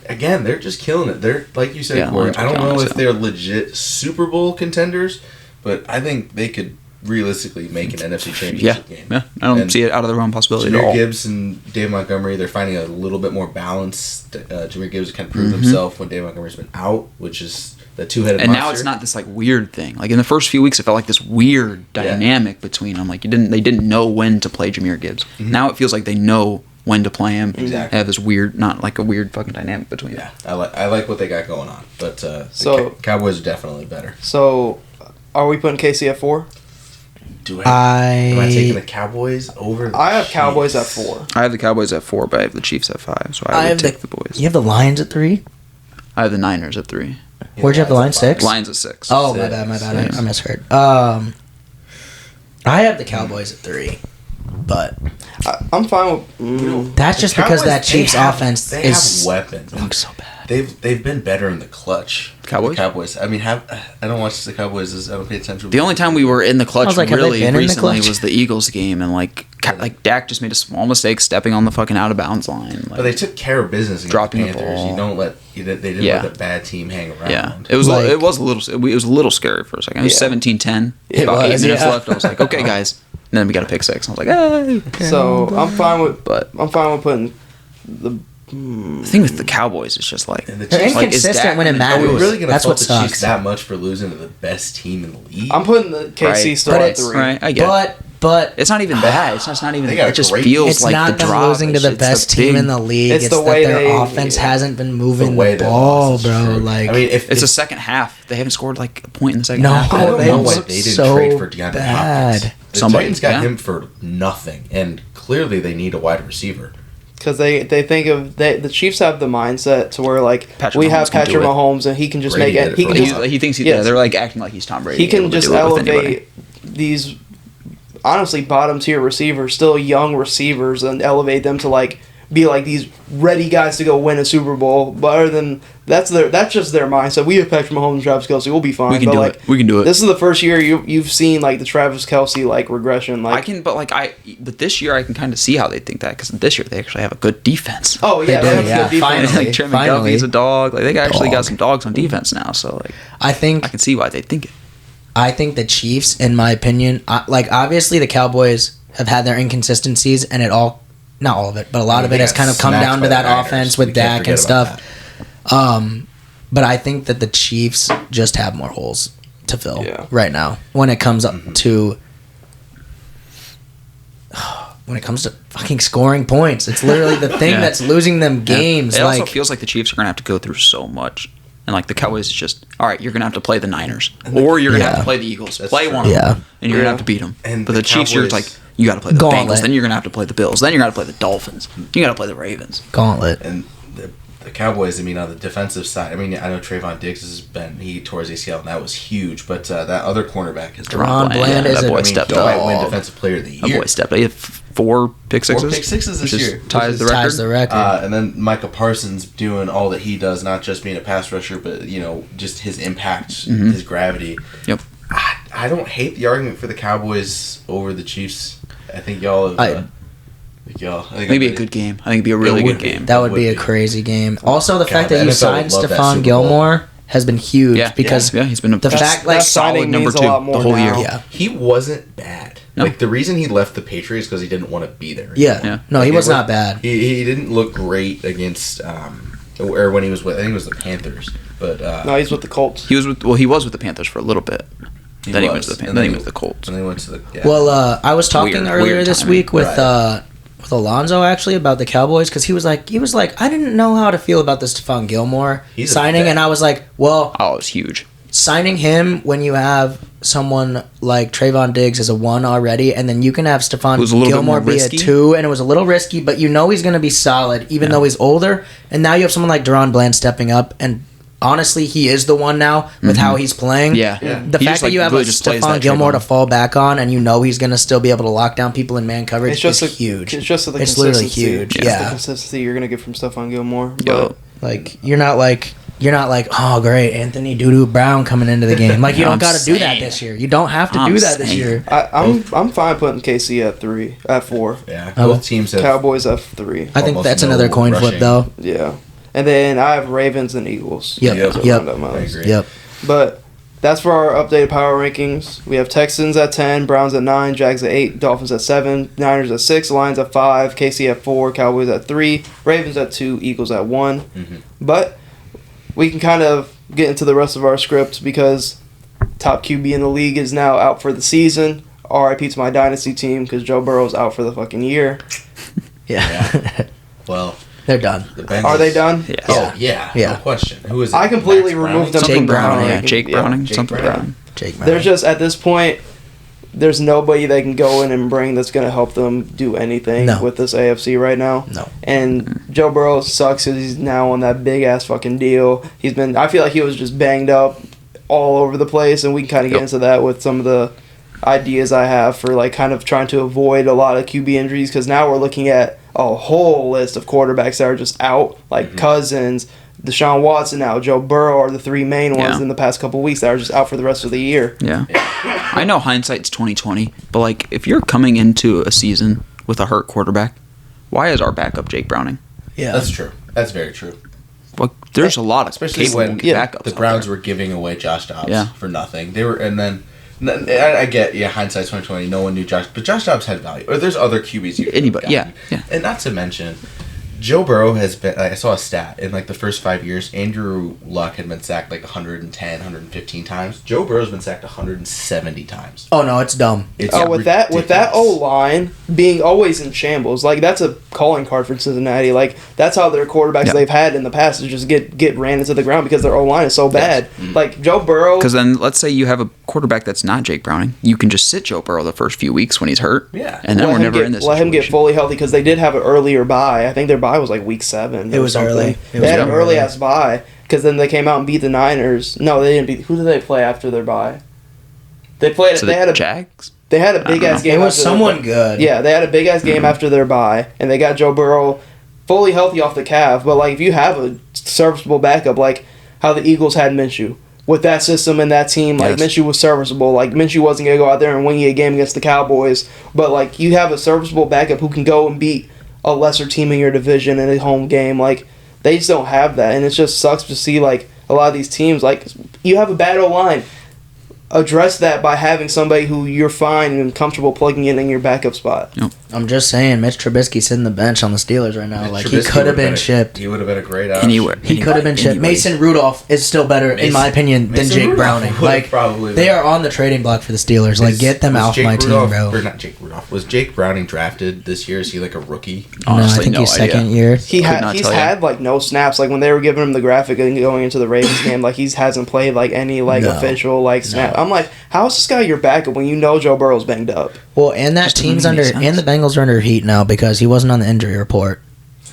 Speaker 3: Again, they're just killing it. They're like you said,
Speaker 4: Yeah,
Speaker 3: Corey.
Speaker 4: Lions
Speaker 3: I
Speaker 4: are
Speaker 3: don't
Speaker 4: killing
Speaker 3: know
Speaker 4: us,
Speaker 3: if they're legit Super Bowl contenders, but I think they could realistically make an NFC Championship game.
Speaker 4: Yeah, I don't
Speaker 3: And
Speaker 4: see it out of the realm possibility at
Speaker 3: Jahmyr
Speaker 4: all.
Speaker 3: Gibbs and Dave Montgomery, they're finding a little bit more balance. Jahmyr Gibbs kind of proved
Speaker 4: Mm-hmm.
Speaker 3: himself when Dave Montgomery's been out, which is the two-headed
Speaker 4: And
Speaker 3: monster.
Speaker 4: now it's not this like weird thing. Like in the first few weeks, it felt like this weird dynamic between them. Like they didn't know when to play Jahmyr Gibbs.
Speaker 3: Mm-hmm.
Speaker 4: Now it feels like they know when to play him.
Speaker 3: Exactly.
Speaker 4: They have this weird, not like a weird fucking dynamic between them.
Speaker 3: Yeah, I like what they got going on, but
Speaker 1: So-
Speaker 3: Cowboys are definitely better.
Speaker 1: So, are we putting KC at 4?
Speaker 3: Am I taking the Cowboys over? The
Speaker 1: I have Cowboys at
Speaker 3: Chiefs?
Speaker 1: 4.
Speaker 4: I have the Cowboys at 4, but I have the Chiefs at 5, so I would take the boys.
Speaker 2: You have the Lions at 3?
Speaker 4: I have the Niners at 3.
Speaker 2: Where'd you have the Lions? 6?
Speaker 4: Lions at 6.
Speaker 2: Oh,
Speaker 3: Six.
Speaker 2: my bad.
Speaker 4: Six.
Speaker 2: I misheard. I have the Cowboys at 3, but
Speaker 1: I'm fine with.
Speaker 2: that's just because
Speaker 3: Cowboys,
Speaker 2: that Chiefs
Speaker 3: they have-
Speaker 2: offense
Speaker 3: they
Speaker 2: is
Speaker 3: have weapons.
Speaker 2: looks so bad.
Speaker 3: They've been better in the clutch.
Speaker 4: Cowboys?
Speaker 3: The Cowboys. I mean, I don't watch the Cowboys. I don't pay attention.
Speaker 4: The only time we were in the
Speaker 2: I
Speaker 4: clutch
Speaker 2: was like, have they
Speaker 4: really
Speaker 2: been in the
Speaker 4: recently
Speaker 2: clutch?
Speaker 4: was the Eagles game, and like Dak just made a small mistake stepping on the fucking out of bounds line. Like,
Speaker 3: But they took care of business against
Speaker 4: Dropping
Speaker 3: the
Speaker 4: the
Speaker 3: Panthers.
Speaker 4: ball.
Speaker 3: You don't let they didn't
Speaker 4: Yeah.
Speaker 3: let the bad team hang around.
Speaker 4: yeah, it was
Speaker 2: Like-
Speaker 4: it was a little scary for a second. It was
Speaker 1: Yeah.
Speaker 4: 17-10.
Speaker 2: It
Speaker 4: About 8
Speaker 2: was,
Speaker 4: minutes
Speaker 2: yeah.
Speaker 4: left. I was like, okay, guys. And then we got a pick 6. I was like, hey.
Speaker 1: So I'm fine with.
Speaker 4: But
Speaker 1: I'm fine with putting the.
Speaker 4: the thing with the Cowboys is just like
Speaker 3: And the
Speaker 2: They're
Speaker 3: Chiefs,
Speaker 4: like, is
Speaker 2: inconsistent
Speaker 4: Dak
Speaker 2: when it
Speaker 4: gonna-
Speaker 3: are we
Speaker 2: matters.
Speaker 3: really going to
Speaker 2: That's
Speaker 3: fault
Speaker 2: what
Speaker 3: the
Speaker 2: sucks.
Speaker 3: Chiefs that much for losing to the best team in the league?
Speaker 1: I'm putting the KC
Speaker 4: Right.
Speaker 1: still
Speaker 2: But
Speaker 1: at
Speaker 2: it's-
Speaker 1: 3.
Speaker 4: right. I get it.
Speaker 2: But
Speaker 4: It's not even that. It's not even.
Speaker 3: They got a
Speaker 4: It just
Speaker 3: great-
Speaker 4: feels
Speaker 2: it's
Speaker 4: like
Speaker 2: not
Speaker 4: the
Speaker 2: them
Speaker 4: drop.
Speaker 2: losing to the
Speaker 4: It's
Speaker 2: best
Speaker 4: the
Speaker 2: team
Speaker 4: big-
Speaker 2: in the league.
Speaker 1: It's
Speaker 2: It's,
Speaker 1: the
Speaker 2: that
Speaker 1: way
Speaker 2: their
Speaker 1: they-
Speaker 2: offense hasn't been
Speaker 3: the
Speaker 2: moving
Speaker 3: way
Speaker 2: the
Speaker 3: they
Speaker 2: ball,
Speaker 3: lost is
Speaker 2: bro.
Speaker 3: true.
Speaker 2: Like,
Speaker 3: I mean, if
Speaker 4: It's the second half. They haven't scored like a point in the second
Speaker 2: no,
Speaker 4: half.
Speaker 3: I don't
Speaker 2: they
Speaker 3: know why
Speaker 2: look
Speaker 3: they didn't
Speaker 2: so
Speaker 3: trade for DeAndre
Speaker 2: bad.
Speaker 3: Hopkins. The
Speaker 4: Somebody,
Speaker 3: Titans got
Speaker 4: yeah.
Speaker 3: him for nothing, and clearly they need a wide receiver.
Speaker 1: Because they think of the Chiefs have the mindset to where like
Speaker 4: Patrick
Speaker 1: we have
Speaker 4: Mahomes can
Speaker 1: Patrick
Speaker 4: do it.
Speaker 1: Mahomes and he can just
Speaker 3: Brady
Speaker 1: make
Speaker 3: did
Speaker 1: it. He
Speaker 3: it
Speaker 1: can
Speaker 3: for a
Speaker 1: just
Speaker 3: while.
Speaker 4: He thinks
Speaker 1: yes.
Speaker 4: they're like acting like he's Tom Brady.
Speaker 1: He can
Speaker 4: able to
Speaker 1: just
Speaker 4: do it with anybody.
Speaker 1: elevate these honestly bottom tier receivers, still young receivers, and elevate them to like be like these ready guys to go win a Super Bowl. But other than that's just their mindset. We have Patrick Mahomes and Travis Kelce, we'll be fine.
Speaker 4: We can
Speaker 1: but
Speaker 4: do
Speaker 1: like,
Speaker 4: it. We can do it.
Speaker 1: This is the first year you've seen like the Travis Kelce like regression. Like
Speaker 4: But this year I can kind of see how they think that because this year they actually have a good defense.
Speaker 1: oh yeah,
Speaker 2: They do,
Speaker 1: they have
Speaker 2: yeah.
Speaker 1: good defense.
Speaker 2: Finally.
Speaker 4: Like Trent
Speaker 2: Finally.
Speaker 4: McDuffie's a dog. Like they actually got
Speaker 2: Dog.
Speaker 4: some dogs on defense now. So like
Speaker 2: I think
Speaker 4: I can see why they think it.
Speaker 2: I think the Chiefs, in my opinion, like obviously the Cowboys have had their inconsistencies, and not all of it, but a lot of it has kind of come down to that offense with Dak and stuff. But I think that the Chiefs just have more holes to fill right now when it comes up to fucking scoring points. It's literally the thing that's losing them games.
Speaker 4: It
Speaker 2: like
Speaker 4: also feels like the Chiefs are gonna have to go through so much. And like the Cowboys is just all right. You're gonna have to play the Niners, or you're gonna have to play the Eagles.
Speaker 3: That's
Speaker 4: Play
Speaker 3: true.
Speaker 4: one of
Speaker 2: Yeah.
Speaker 4: them, and you're gonna have to beat them.
Speaker 3: And
Speaker 4: but
Speaker 3: the
Speaker 4: the Chiefs, you're
Speaker 3: Cowboys-
Speaker 4: like you got to play the
Speaker 2: Gauntlet.
Speaker 4: Bengals, then you're gonna have to play the Bills, then you're gonna play the Dolphins, you got to play the Ravens.
Speaker 2: gauntlet.
Speaker 3: And the Cowboys, I mean, on the defensive side, I mean, I know Trayvon Diggs he tore his ACL, and that was huge. But that other cornerback has
Speaker 2: Ron Bland is
Speaker 4: that
Speaker 2: a
Speaker 4: boy
Speaker 2: dog.
Speaker 4: stepped
Speaker 3: he might
Speaker 4: up.
Speaker 3: win Defensive Player of the
Speaker 4: That
Speaker 3: Year.
Speaker 4: boy stepped up. He had 4 pick sixes.
Speaker 3: 4 pick sixes this
Speaker 4: which
Speaker 3: year.
Speaker 4: ties the
Speaker 2: Ties the
Speaker 4: record.
Speaker 2: record.
Speaker 3: And then Micah Parsons doing all that he does, not just being a pass rusher, but just his impact, his gravity.
Speaker 4: Yep.
Speaker 3: I don't hate the argument for the Cowboys over the Chiefs. I think y'all have. I think
Speaker 4: Maybe a good game. I think it'd be a really good game.
Speaker 2: That would be a crazy game. Also, the fact
Speaker 3: the
Speaker 2: that you
Speaker 3: NFL
Speaker 2: signed
Speaker 3: would love that
Speaker 2: Stephon
Speaker 3: Super Bowl.
Speaker 2: Gilmore has been huge
Speaker 4: Yeah,
Speaker 2: because
Speaker 4: he's been
Speaker 2: the fact like
Speaker 1: that signing
Speaker 4: solid number
Speaker 1: means a
Speaker 4: 2
Speaker 1: lot more
Speaker 4: the whole year.
Speaker 1: now.
Speaker 2: yeah.
Speaker 3: He wasn't bad.
Speaker 4: No.
Speaker 3: Like the reason he left the Patriots because he didn't want to be there.
Speaker 2: Yeah. No, he was not bad.
Speaker 3: He didn't look great against or when he was with, I think it was the Panthers, but
Speaker 1: No, he's with the Colts.
Speaker 4: He was with the Panthers for a little bit. Then he went to the Panthers. Then he went to the Colts.
Speaker 3: And they went to the
Speaker 2: Well, I was talking earlier
Speaker 4: weird
Speaker 2: this
Speaker 4: timing.
Speaker 2: week with
Speaker 3: Right.
Speaker 2: with Alonzo actually about the Cowboys because he was like I didn't know how to feel about the Stephon Gilmore
Speaker 3: He's a
Speaker 2: signing,
Speaker 3: vet.
Speaker 2: and I was like, well,
Speaker 4: Oh, it was huge.
Speaker 2: signing him when you have someone like Trayvon Diggs as a 1 already, and then you can have Stephon
Speaker 4: was a little bit
Speaker 2: Gilmore
Speaker 4: more
Speaker 2: be
Speaker 4: risky.
Speaker 2: a 2, and it was a little risky, but you know he's going to be solid even though he's older. And now you have someone like Deron Bland stepping up, and honestly, he is the one now with how he's playing.
Speaker 4: Yeah.
Speaker 3: Yeah.
Speaker 2: The
Speaker 4: He
Speaker 2: fact
Speaker 4: just,
Speaker 2: that
Speaker 4: like,
Speaker 2: you have a
Speaker 4: really just plays
Speaker 2: Stephon
Speaker 4: that
Speaker 2: Gilmore to
Speaker 4: Trayvon.
Speaker 2: fall back on, and you know he's going to still be able to lock down people in man coverage is huge.
Speaker 1: It's just the
Speaker 2: It's literally
Speaker 1: consistency.
Speaker 2: huge.
Speaker 1: It's
Speaker 2: Yeah.
Speaker 1: the consistency you're gonna get from Stephon Gilmore.
Speaker 4: Yo.
Speaker 1: But
Speaker 2: Like you're not like oh great Anthony Doo-Doo Brown coming into the game. Like you
Speaker 4: Yeah,
Speaker 2: don't
Speaker 4: I'm
Speaker 2: got to do that
Speaker 4: saying.
Speaker 2: this year. You don't have to
Speaker 4: I'm
Speaker 2: do that this
Speaker 4: saying.
Speaker 2: year.
Speaker 1: I'm fine putting KC at 4.
Speaker 3: Yeah,
Speaker 2: Oh.
Speaker 3: both teams have.
Speaker 1: Cowboys at 3.
Speaker 2: I think
Speaker 3: Almost
Speaker 2: that's
Speaker 3: no
Speaker 2: another coin flip
Speaker 3: rushing.
Speaker 2: though.
Speaker 1: Yeah. And then I have Ravens and Eagles.
Speaker 2: Yep.
Speaker 3: Yep.
Speaker 1: To round out my
Speaker 3: I
Speaker 1: list.
Speaker 3: agree.
Speaker 2: Yep.
Speaker 1: But that's for our updated power rankings. We have Texans at 10, Browns at 9, Jags at 8, Dolphins at 7, Niners at 6, Lions at 5, KC at 4, Cowboys at 3, Ravens at 2, Eagles at 1.
Speaker 3: Mhm.
Speaker 1: But we can kind of get into the rest of our script because top QB in the league is now out for the season. RIP to my dynasty team because Joe Burrow's out for the fucking year.
Speaker 2: Yeah.
Speaker 3: Well,
Speaker 2: They're done.
Speaker 3: the Bengals.
Speaker 1: Are they done?
Speaker 4: Yeah.
Speaker 3: Oh yeah,
Speaker 2: Yeah.
Speaker 3: no question. Who is it?
Speaker 1: I completely
Speaker 3: Max
Speaker 1: removed them
Speaker 3: Browning?
Speaker 2: Jake
Speaker 1: from
Speaker 2: Browning,
Speaker 1: Browning.
Speaker 4: Yeah, Jake Browning,
Speaker 3: Jake
Speaker 4: something
Speaker 3: Browning.
Speaker 4: Browning.
Speaker 2: Jake Brown.
Speaker 1: There's just at this point, there's nobody they can go in and bring that's going to help them do anything
Speaker 2: No.
Speaker 1: with this AFC right now.
Speaker 2: No.
Speaker 1: And Joe Burrow sucks because he's now on that big ass fucking deal. I feel like he was just banged up all over the place, and we can kind of get
Speaker 4: Yep.
Speaker 1: into that with some of the ideas I have for like kind of trying to avoid a lot of QB injuries because now we're looking at a whole list of quarterbacks that are just out, like Cousins, Deshaun Watson now, Joe Burrow are the 3 main ones
Speaker 4: Yeah.
Speaker 1: in the past couple weeks that are just out for the rest of the year.
Speaker 4: Yeah. I know hindsight's 2020, but like if you're coming into a season with a hurt quarterback, why is our backup Jake Browning?
Speaker 2: yeah.
Speaker 3: That's true. That's very true.
Speaker 4: Well, there's a lot of
Speaker 3: Especially
Speaker 4: capable
Speaker 3: when
Speaker 4: backups.
Speaker 3: the
Speaker 4: out
Speaker 3: Browns
Speaker 4: there.
Speaker 3: were giving away Josh Dobbs
Speaker 4: Yeah.
Speaker 3: for nothing. They were, and then I get, hindsight's 2020. No one knew Josh, but Josh Dobbs had value. Or there's other QBs you could have
Speaker 4: Anybody,
Speaker 3: gotten.
Speaker 4: yeah.
Speaker 3: And not to mention, Joe Burrow has been. I saw a stat in like the first 5 years. Andrew Luck had been sacked like 110, 115 times. Joe Burrow's been sacked 170 times.
Speaker 2: Oh no, it's dumb.
Speaker 3: It's
Speaker 1: With that
Speaker 3: ridiculous.
Speaker 1: O line being always in shambles, like that's a calling card for Cincinnati. Like that's how their quarterbacks
Speaker 4: Yeah.
Speaker 1: they've had in the past is just get ran into the ground because their O line is so bad.
Speaker 3: Mm-hmm.
Speaker 1: Like Joe Burrow,
Speaker 4: Because then let's say you have a quarterback that's not Jake Browning, you can just sit Joe Burrow the first few weeks when he's hurt.
Speaker 3: Yeah.
Speaker 4: And then we're never in this
Speaker 1: Let
Speaker 4: situation.
Speaker 1: him get fully healthy because they did have an earlier bye. I think their bye was like week 7.
Speaker 2: It was early.
Speaker 1: They had an early ass bye because then they came out and beat the Niners. No, they didn't beat. Who did they play after their bye? They played.
Speaker 4: So
Speaker 1: they had a
Speaker 4: Jags.
Speaker 1: They had a big ass game.
Speaker 2: It was someone good.
Speaker 1: Yeah, they had a big ass game after their bye, and they got Joe Burrow fully healthy off the calf. But like, if you have a serviceable backup, like how the Eagles had Minshew with that system and that team, like Minshew was serviceable. Like Minshew wasn't gonna go out there and win you a game against the Cowboys, but like you have a serviceable backup who can go and beat a lesser team in your division in a home game. Like they just don't have that, and it just sucks to see like a lot of these teams. Like you have a bad O-line. Address that by having somebody who you're fine and comfortable plugging in your backup spot.
Speaker 2: I'm just saying, Mitch Trubisky's sitting the bench on the Steelers right now.
Speaker 3: Mitch
Speaker 2: like
Speaker 3: Trubisky
Speaker 2: he could have been shipped.
Speaker 3: He would have been a great option.
Speaker 4: Anywhere.
Speaker 2: He could have been shipped. Mason Rudolph is still better, in my opinion, than Jake
Speaker 3: Rudolph
Speaker 2: Browning.
Speaker 3: would
Speaker 2: Like
Speaker 3: probably
Speaker 2: they are on the trading block for the Steelers. Like get them off my team, bro.
Speaker 3: Or not Jake Rudolph. Was Jake Browning drafted this year? Is he like a rookie?
Speaker 4: Honestly,
Speaker 2: no, I think he's second year.
Speaker 1: He's had like no snaps. Like when they were giving him the graphic and going into the Ravens game, like he hasn't played like any official snap. I'm like, how is this guy your backup when you know Joe Burrow's banged up?
Speaker 2: Well, and that team's under, and the Bengals are under heat now because he wasn't on the injury report.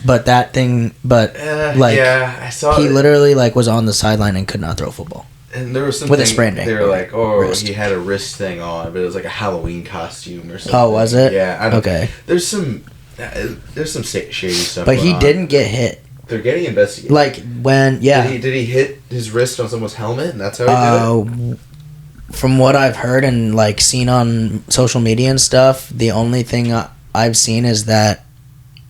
Speaker 2: But that thing,
Speaker 3: I saw
Speaker 2: he
Speaker 3: it.
Speaker 2: literally was on the sideline and could not throw football.
Speaker 3: And there was something
Speaker 2: with a sprained ankle.
Speaker 3: They were like,
Speaker 2: wrist.
Speaker 3: he had a wrist thing on, but it was like a Halloween costume or something.
Speaker 2: Oh, was it?
Speaker 3: Yeah. I don't,
Speaker 2: okay.
Speaker 3: There's some shady stuff.
Speaker 2: But he
Speaker 3: going on.
Speaker 2: didn't get hit.
Speaker 3: They're getting investigated.
Speaker 2: Like when,
Speaker 3: Did he hit his wrist on someone's helmet, and that's how he did it?
Speaker 2: From what I've heard and seen on social media and stuff, the only thing I've seen is that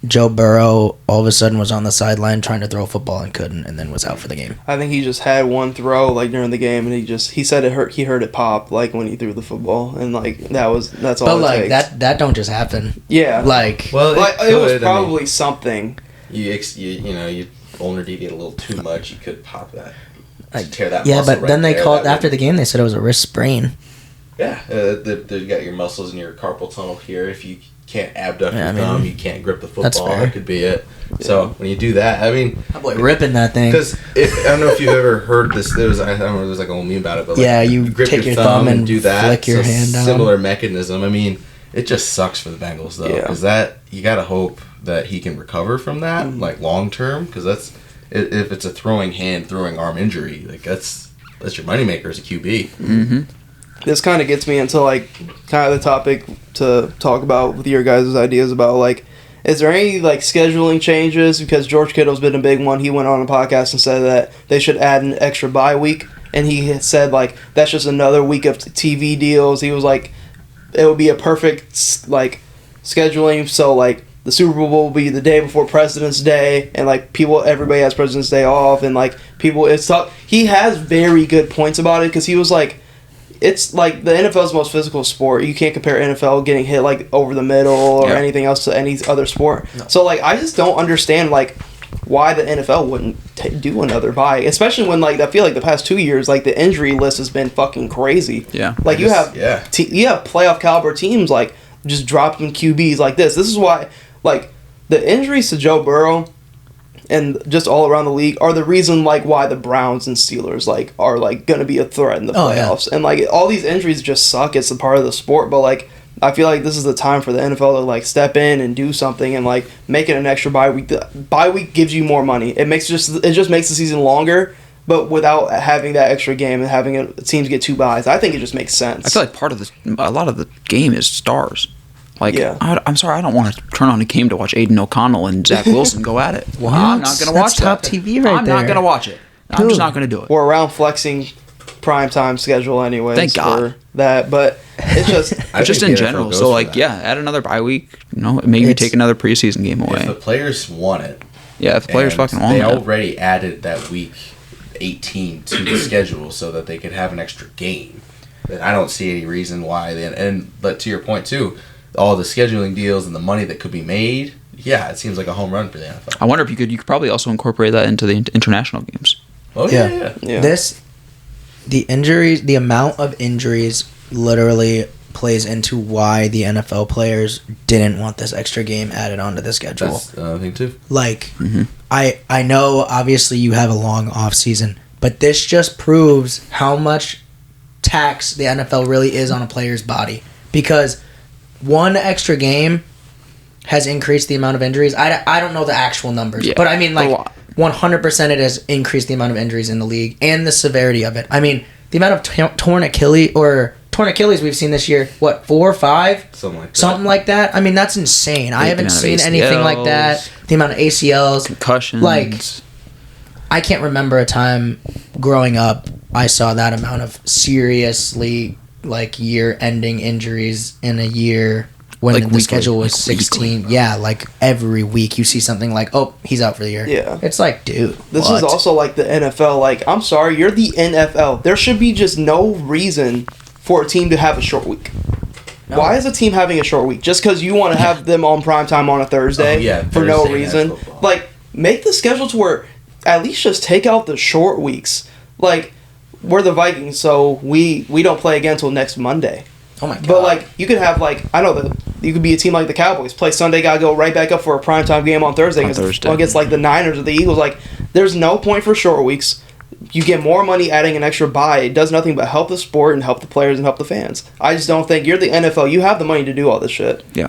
Speaker 2: Joe Burrow all of a sudden was on the sideline trying to throw a football and couldn't, and then was out for the game.
Speaker 1: I think he just had one throw during the game, and he said it hurt. He heard it pop when he threw the football, and that's all.
Speaker 2: But
Speaker 1: it takes.
Speaker 2: that don't just happen.
Speaker 1: Yeah.
Speaker 3: It
Speaker 1: was probably something.
Speaker 3: You vulner deviate a little too much, you could pop that. Tear that
Speaker 2: yeah,
Speaker 3: muscle
Speaker 2: but then
Speaker 3: right
Speaker 2: they called after the game. They said it was a wrist sprain.
Speaker 3: Yeah, you got your muscles in your carpal tunnel here. If you can't abduct your thumb, you can't grip the football. That could be it. Yeah. So when you do that, I mean,
Speaker 2: ripping that thing.
Speaker 3: Because I don't know if you've ever heard this. I don't know. There's a whole meme about it. But
Speaker 2: you
Speaker 3: grip
Speaker 2: take your thumb and
Speaker 3: do that.
Speaker 2: flick your hand down.
Speaker 3: Similar mechanism. I mean, it just sucks for the Bengals though, because you got to hope that he can recover from that, long term. Because that's if it's a throwing arm injury, that's your moneymaker as a QB.
Speaker 4: Mm-hmm.
Speaker 1: This kind of gets me into kind of the topic to talk about with your guys' ideas about is there any scheduling changes? Because George Kittle's been a big one. He went on a podcast and said that they should add an extra bye week, and he had said that's just another week of TV deals. He was like, it would be a perfect scheduling. So the Super Bowl will be the day before President's Day, and everybody has President's Day off, and it's tough. He has very good points about it because he was it's the NFL's most physical sport. You can't compare NFL getting hit over the middle or anything else to any other sport. No. So I just don't understand why the NFL wouldn't do another bye, especially when I feel the past 2 years the injury list has been fucking crazy.
Speaker 4: Yeah,
Speaker 1: you have playoff caliber teams just dropping QBs like this. This is why the injuries to Joe Burrow and just all around the league are the reason why the Browns and Steelers are going to be a threat in the playoffs. And all these injuries just suck. It's a part of the sport, but I feel this is the time for the NFL to step in and do something and make it an extra bye week. The bye week gives you more money. It just makes the season longer, but without having that extra game and having teams get 2 byes. I think it just makes sense.
Speaker 4: I feel a lot of the game is stars. I'm sorry, I don't want to turn on a game to watch Aiden O'Connell and Zach Wilson go at it.
Speaker 2: What?
Speaker 4: I'm not going to watch
Speaker 2: that. That's top TV right there.
Speaker 4: I'm not going to watch it. I'm just not going to do it.
Speaker 1: We're around flexing prime time schedule anyways.
Speaker 4: Thank God.
Speaker 1: For that, but it's just
Speaker 4: just in general. So add another bye week. Maybe take another preseason game away.
Speaker 3: If the players want it.
Speaker 4: Yeah, if the players fucking want it.
Speaker 3: They already added that week 18 to the schedule so that they could have an extra game. Then I don't see any reason why. But to your point too, all the scheduling deals and the money that could be made, it seems like a home run for the NFL.
Speaker 4: I wonder if you could probably also incorporate that into the international games.
Speaker 3: Oh yeah.
Speaker 2: The injuries, the amount of injuries literally plays into why the NFL players didn't want this extra game added onto the schedule.
Speaker 3: That's another thing too.
Speaker 2: I know obviously you have a long off season, but this just proves how much tax the NFL really is on a player's body, because one extra game has increased the amount of injuries. I don't know the actual numbers, but I mean, like, 100% it has increased the amount of injuries in the league and the severity of it. I mean, the amount of torn Achilles we've seen this year, what, 4 or 5? Something like that. I mean, that's insane. I haven't seen anything like that. The amount of ACLs.
Speaker 4: Concussions.
Speaker 2: Like, I can't remember a time growing up I saw that amount of seriously, like, year-ending injuries in a year when the schedule was 16. Weekly. Yeah, like, every week you see something like, oh, he's out for the year.
Speaker 1: Yeah.
Speaker 2: It's like, dude,
Speaker 1: This is also like the NFL. Like, I'm sorry, you're the NFL. There should be just no reason for a team to have a short week. No. Why is a team having a short week? Just because you want to have them on primetime on a Thursday for no reason? Like, make the schedule to where at least just take out the short weeks. Like, we're the Vikings, so we don't play again until next Monday.
Speaker 2: Oh my God.
Speaker 1: But, like, you could have, like, I know that you could be a team like the Cowboys. Play Sunday, gotta go right back up for a primetime game on Thursday. Against, like, the Niners or the Eagles. Like, there's no point for short weeks. You get more money adding an extra bye. It does nothing but help the sport and help the players and help the fans. I just don't think you're the NFL. You have the money to do all this shit.
Speaker 4: Yeah.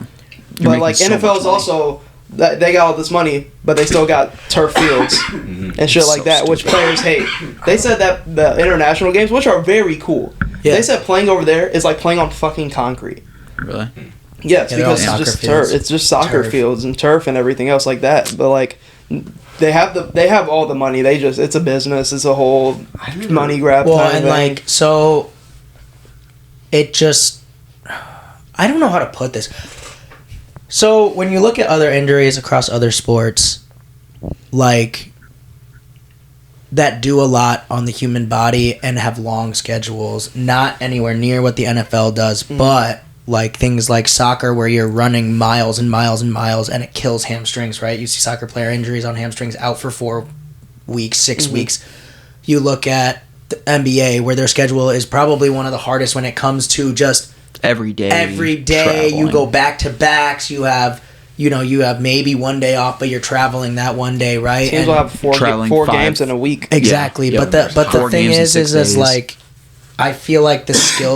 Speaker 1: But, like, so NFL is also... They got all this money, but they still got turf fields and shit like that, which players hate. They said that the international games, which are very cool, they said playing over there is like playing on fucking concrete.
Speaker 4: Really?
Speaker 1: Yes, because it's just turf. It's just soccer fields and turf and everything else like that. But like, they have all the money. It's a business. It's a whole money grab.
Speaker 2: Well, and like, so it just, I don't know how to put this. So, when you look at other injuries across other sports, like, that do a lot on the human body and have long schedules, not anywhere near what the NFL does, but, like, things like soccer where you're running miles and miles and miles and it kills hamstrings, right? You see soccer player injuries on hamstrings out for 4 weeks, 6 weeks. You look at the NBA where their schedule is probably one of the hardest when it comes to just... Every day traveling. You go back to backs. You have maybe one day off, but you're traveling that one day, right?
Speaker 1: Teams will have four games in a week.
Speaker 2: Exactly, but the thing is like, I feel like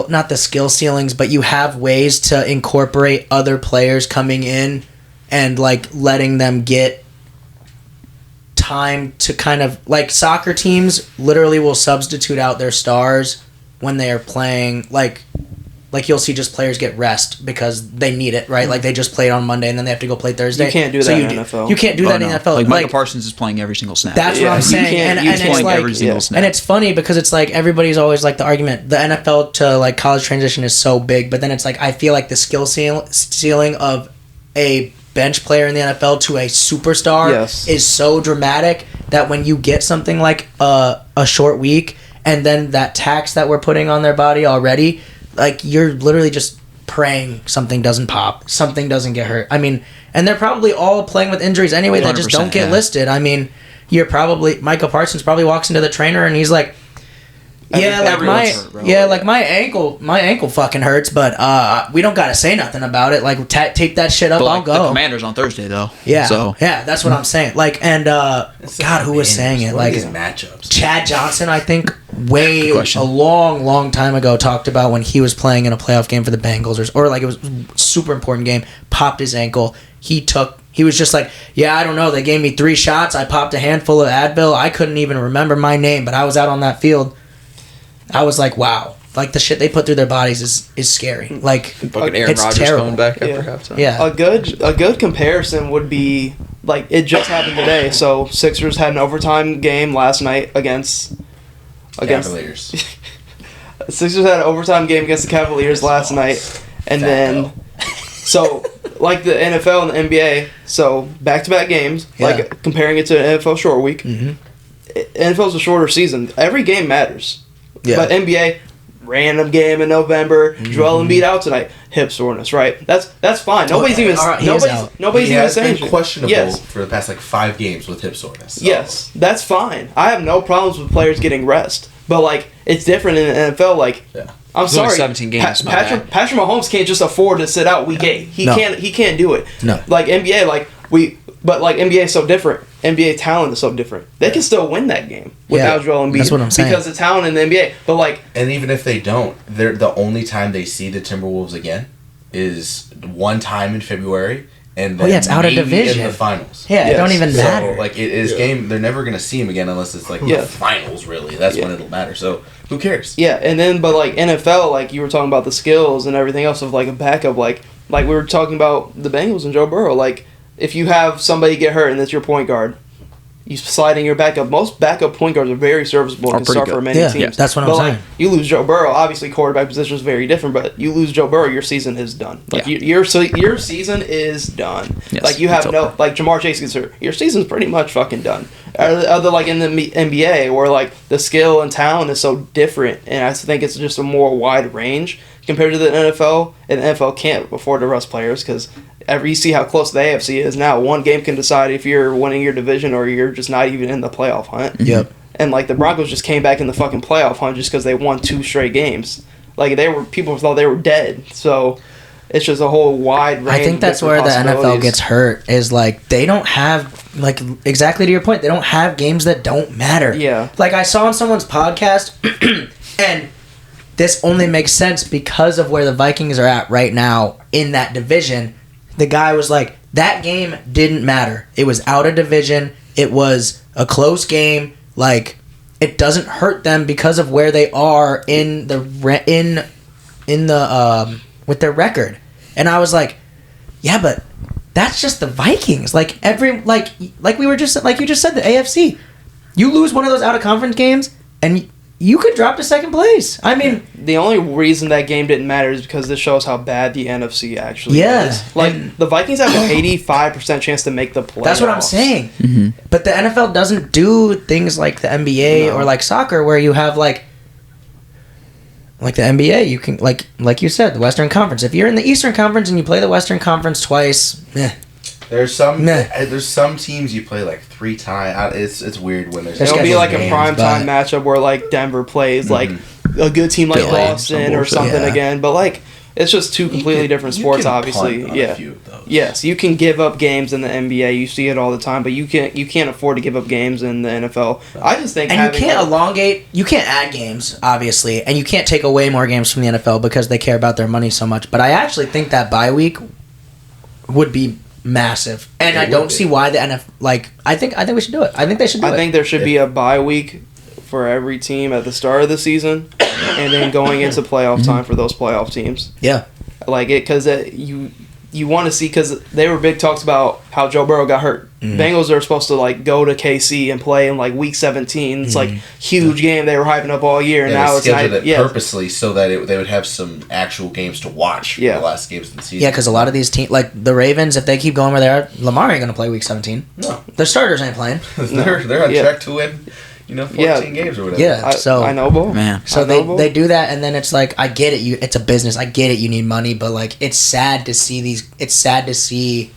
Speaker 2: not the skill ceilings, but you have ways to incorporate other players coming in and like letting them get time to kind of, like, soccer teams literally will substitute out their stars when they are playing, like you'll see just players get rest because they need it, right? Like, they just played on Monday and then they have to go play Thursday.
Speaker 1: You can't do that in NFL.
Speaker 2: You can't do that in NFL.
Speaker 4: Like, Micah Parsons is playing every single snap.
Speaker 2: That's what I'm saying. And
Speaker 4: he's playing every single snap.
Speaker 2: And it's funny because it's like, everybody's always like, the argument, the NFL to like college transition is so big, but then it's like, I feel like the skill ceiling of a bench player in the NFL to a superstar is so dramatic that when you get something like a short week and then that tax that we're putting on their body already, like, you're literally just praying something doesn't pop, something doesn't get hurt. I mean, and they're probably all playing with injuries anyway that just don't get listed. I mean, Michael Parsons probably walks into the trainer and he's like, my ankle fucking hurts, but we don't gotta say nothing about it. Like, tape that shit up, I'll go.
Speaker 4: The Commanders on Thursday, though.
Speaker 2: Yeah,
Speaker 4: so
Speaker 2: that's what I'm saying. Like, and God, who was saying it? Like,
Speaker 3: matchups.
Speaker 2: Chad Johnson, I think, a long time ago, talked about when he was playing in a playoff game for the Bengals, or like, it was a super important game, popped his ankle. He was just like, I don't know. They gave me 3 shots. I popped a handful of Advil. I couldn't even remember my name, but I was out on that field. I was like, wow. Like, the shit they put through their bodies is scary. Like,
Speaker 5: fucking Aaron
Speaker 2: it's
Speaker 5: Rodgers
Speaker 2: terrible.
Speaker 5: coming back after halftime.
Speaker 2: Yeah.
Speaker 1: A good comparison would be, like, it just happened today. So, Sixers had an overtime game last night against
Speaker 3: Cavaliers.
Speaker 1: Sixers had an overtime game against the Cavaliers last night. And then, so, like the NFL and the NBA, so back-to-back games, like comparing it to an NFL short week. NFL's a shorter season. Every game matters. Yeah. But NBA, random game in November. Joel Embiid out tonight. Hip soreness, right? That's fine. Nobody's even saying
Speaker 3: been questionable for the past 5 games with hip soreness. So.
Speaker 1: Yes, that's fine. I have no problems with players getting rest, but like, it's different in the NFL. Like, I'm sorry,
Speaker 5: 17 games.
Speaker 1: Patrick Mahomes can't just afford to sit out week 8. He can't do it.
Speaker 2: No.
Speaker 1: Like NBA, like, But like NBA is so different. NBA talent is so different. They can still win that game without Joel Embiid.
Speaker 2: That's what I'm saying.
Speaker 1: Because the talent in the NBA. But like,
Speaker 3: and even if they don't, they're the only time they see the Timberwolves again is one time in February. And then
Speaker 2: it's out of division
Speaker 3: in the finals.
Speaker 2: Yeah, it don't even matter.
Speaker 3: So, like, it is game. They're never gonna see him again unless it's like the finals. Really, that's when it'll matter. So who cares?
Speaker 1: Yeah, and then but like NFL, like you were talking about the skills and everything else of like a backup, like we were talking about the Bengals and Joe Burrow. Like if you have somebody get hurt and it's your point guard, you slide in your backup. Most backup point guards are very serviceable and can start for many teams.
Speaker 2: Yeah, that's what I'm saying.
Speaker 1: Like, you lose Joe Burrow, obviously quarterback position is very different, but you lose Joe Burrow, your season is done. Like your season is done.
Speaker 4: Yes,
Speaker 1: like you have no like Jamar Chase gets hurt, your season's pretty much fucking done. Other like in the NBA where like the skill and talent is so different, and I think it's just a more wide range compared to the NFL. And the NFL can't afford to rest players because you see how close the AFC is now. One game can decide if you're winning your division or you're just not even in the playoff hunt.
Speaker 2: Yep.
Speaker 1: And like the Broncos just came back in the fucking playoff hunt just because they won 2 straight games. Like people thought they were dead. So it's just a whole wide range.
Speaker 2: I think that's where the NFL gets hurt. Is like they don't have like exactly to your point. They don't have games that don't matter.
Speaker 1: Yeah.
Speaker 2: Like I saw on someone's podcast, and this only makes sense because of where the Vikings are at right now in that division. The guy was like, that game didn't matter. It was out of division. It was a close game. Like, it doesn't hurt them because of where they are in the with their record. And I was like, yeah, but that's just the Vikings. Like like we were just like you just said, the AFC. You lose one of those out of conference games, and you could drop to second place. I mean,
Speaker 1: the only reason that game didn't matter is because this shows how bad the NFC actually is. Like the Vikings have an 85% chance to make the playoffs.
Speaker 2: That's what I'm saying. Mm-hmm. But the NFL doesn't do things like the NBA or like soccer, where you have like the NBA. You can like you said, the Western Conference. If you're in the Eastern Conference and you play the Western Conference twice,
Speaker 3: There's some teams you play like 3 times. It's weird when there's.
Speaker 1: It'll be like a prime time matchup where like Denver plays like a good team like Boston or something again, but like it's just 2 completely different sports. Obviously, yes, you can give up games in the NBA. You see it all the time, but you can't afford to give up games in the NFL. I just think
Speaker 2: you can't elongate. You can't add games, obviously, and you can't take away more games from the NFL because they care about their money so much. But I actually think that bye week would be massive, and I don't see why the NFL. I think we should do it. I think they should do it.
Speaker 1: I think there should be a bye week for every team at the start of the season, and then going into playoff time for those playoff teams.
Speaker 2: Yeah,
Speaker 1: like it because you want to see, because they were big talks about how Joe Burrow got hurt. Bengals are supposed to like go to KC and play in like week 17. It's like huge game they were hyping up all year, and now it's
Speaker 3: scheduled it purposely so that they would have some actual games to watch for the last games of the season.
Speaker 2: Yeah, because a lot of these teams, like the Ravens, if they keep going where they are, Lamar ain't gonna play week 17.
Speaker 3: No,
Speaker 2: their starters ain't playing.
Speaker 3: they're on track to win. 14 games or whatever.
Speaker 2: Yeah, so
Speaker 1: I know, Bo.
Speaker 4: Man.
Speaker 2: So they do that, and then it's like, I get it. It's a business. I get it. You need money, but like, it's sad to see It's sad to see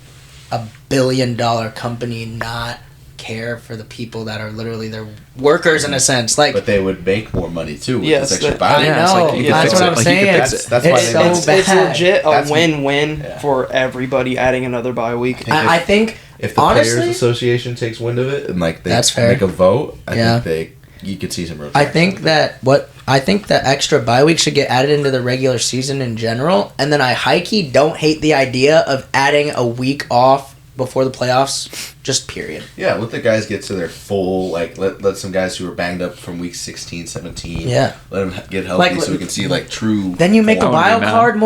Speaker 2: a billion-dollar company not care for the people that are literally their workers in a sense. Like,
Speaker 3: but they would make more money too with this extra
Speaker 2: I
Speaker 3: buy.
Speaker 2: know. That's what I'm saying.
Speaker 3: That's why
Speaker 1: it's legit a win-win for everybody adding another bye week.
Speaker 2: I think.
Speaker 3: If the
Speaker 2: honestly,
Speaker 3: Players Association takes wind of it and like they
Speaker 2: that's fair.
Speaker 3: make a vote, I think you could see some rotation.
Speaker 2: I think that extra bye week should get added into the regular season in general, and then I high-key don't hate the idea of adding a week off before the playoffs, just period.
Speaker 3: Yeah, let the guys get to their full, like, let some guys who were banged up from week 16, 17, let them get healthy so we can see, like, true...
Speaker 2: Then you make the wild card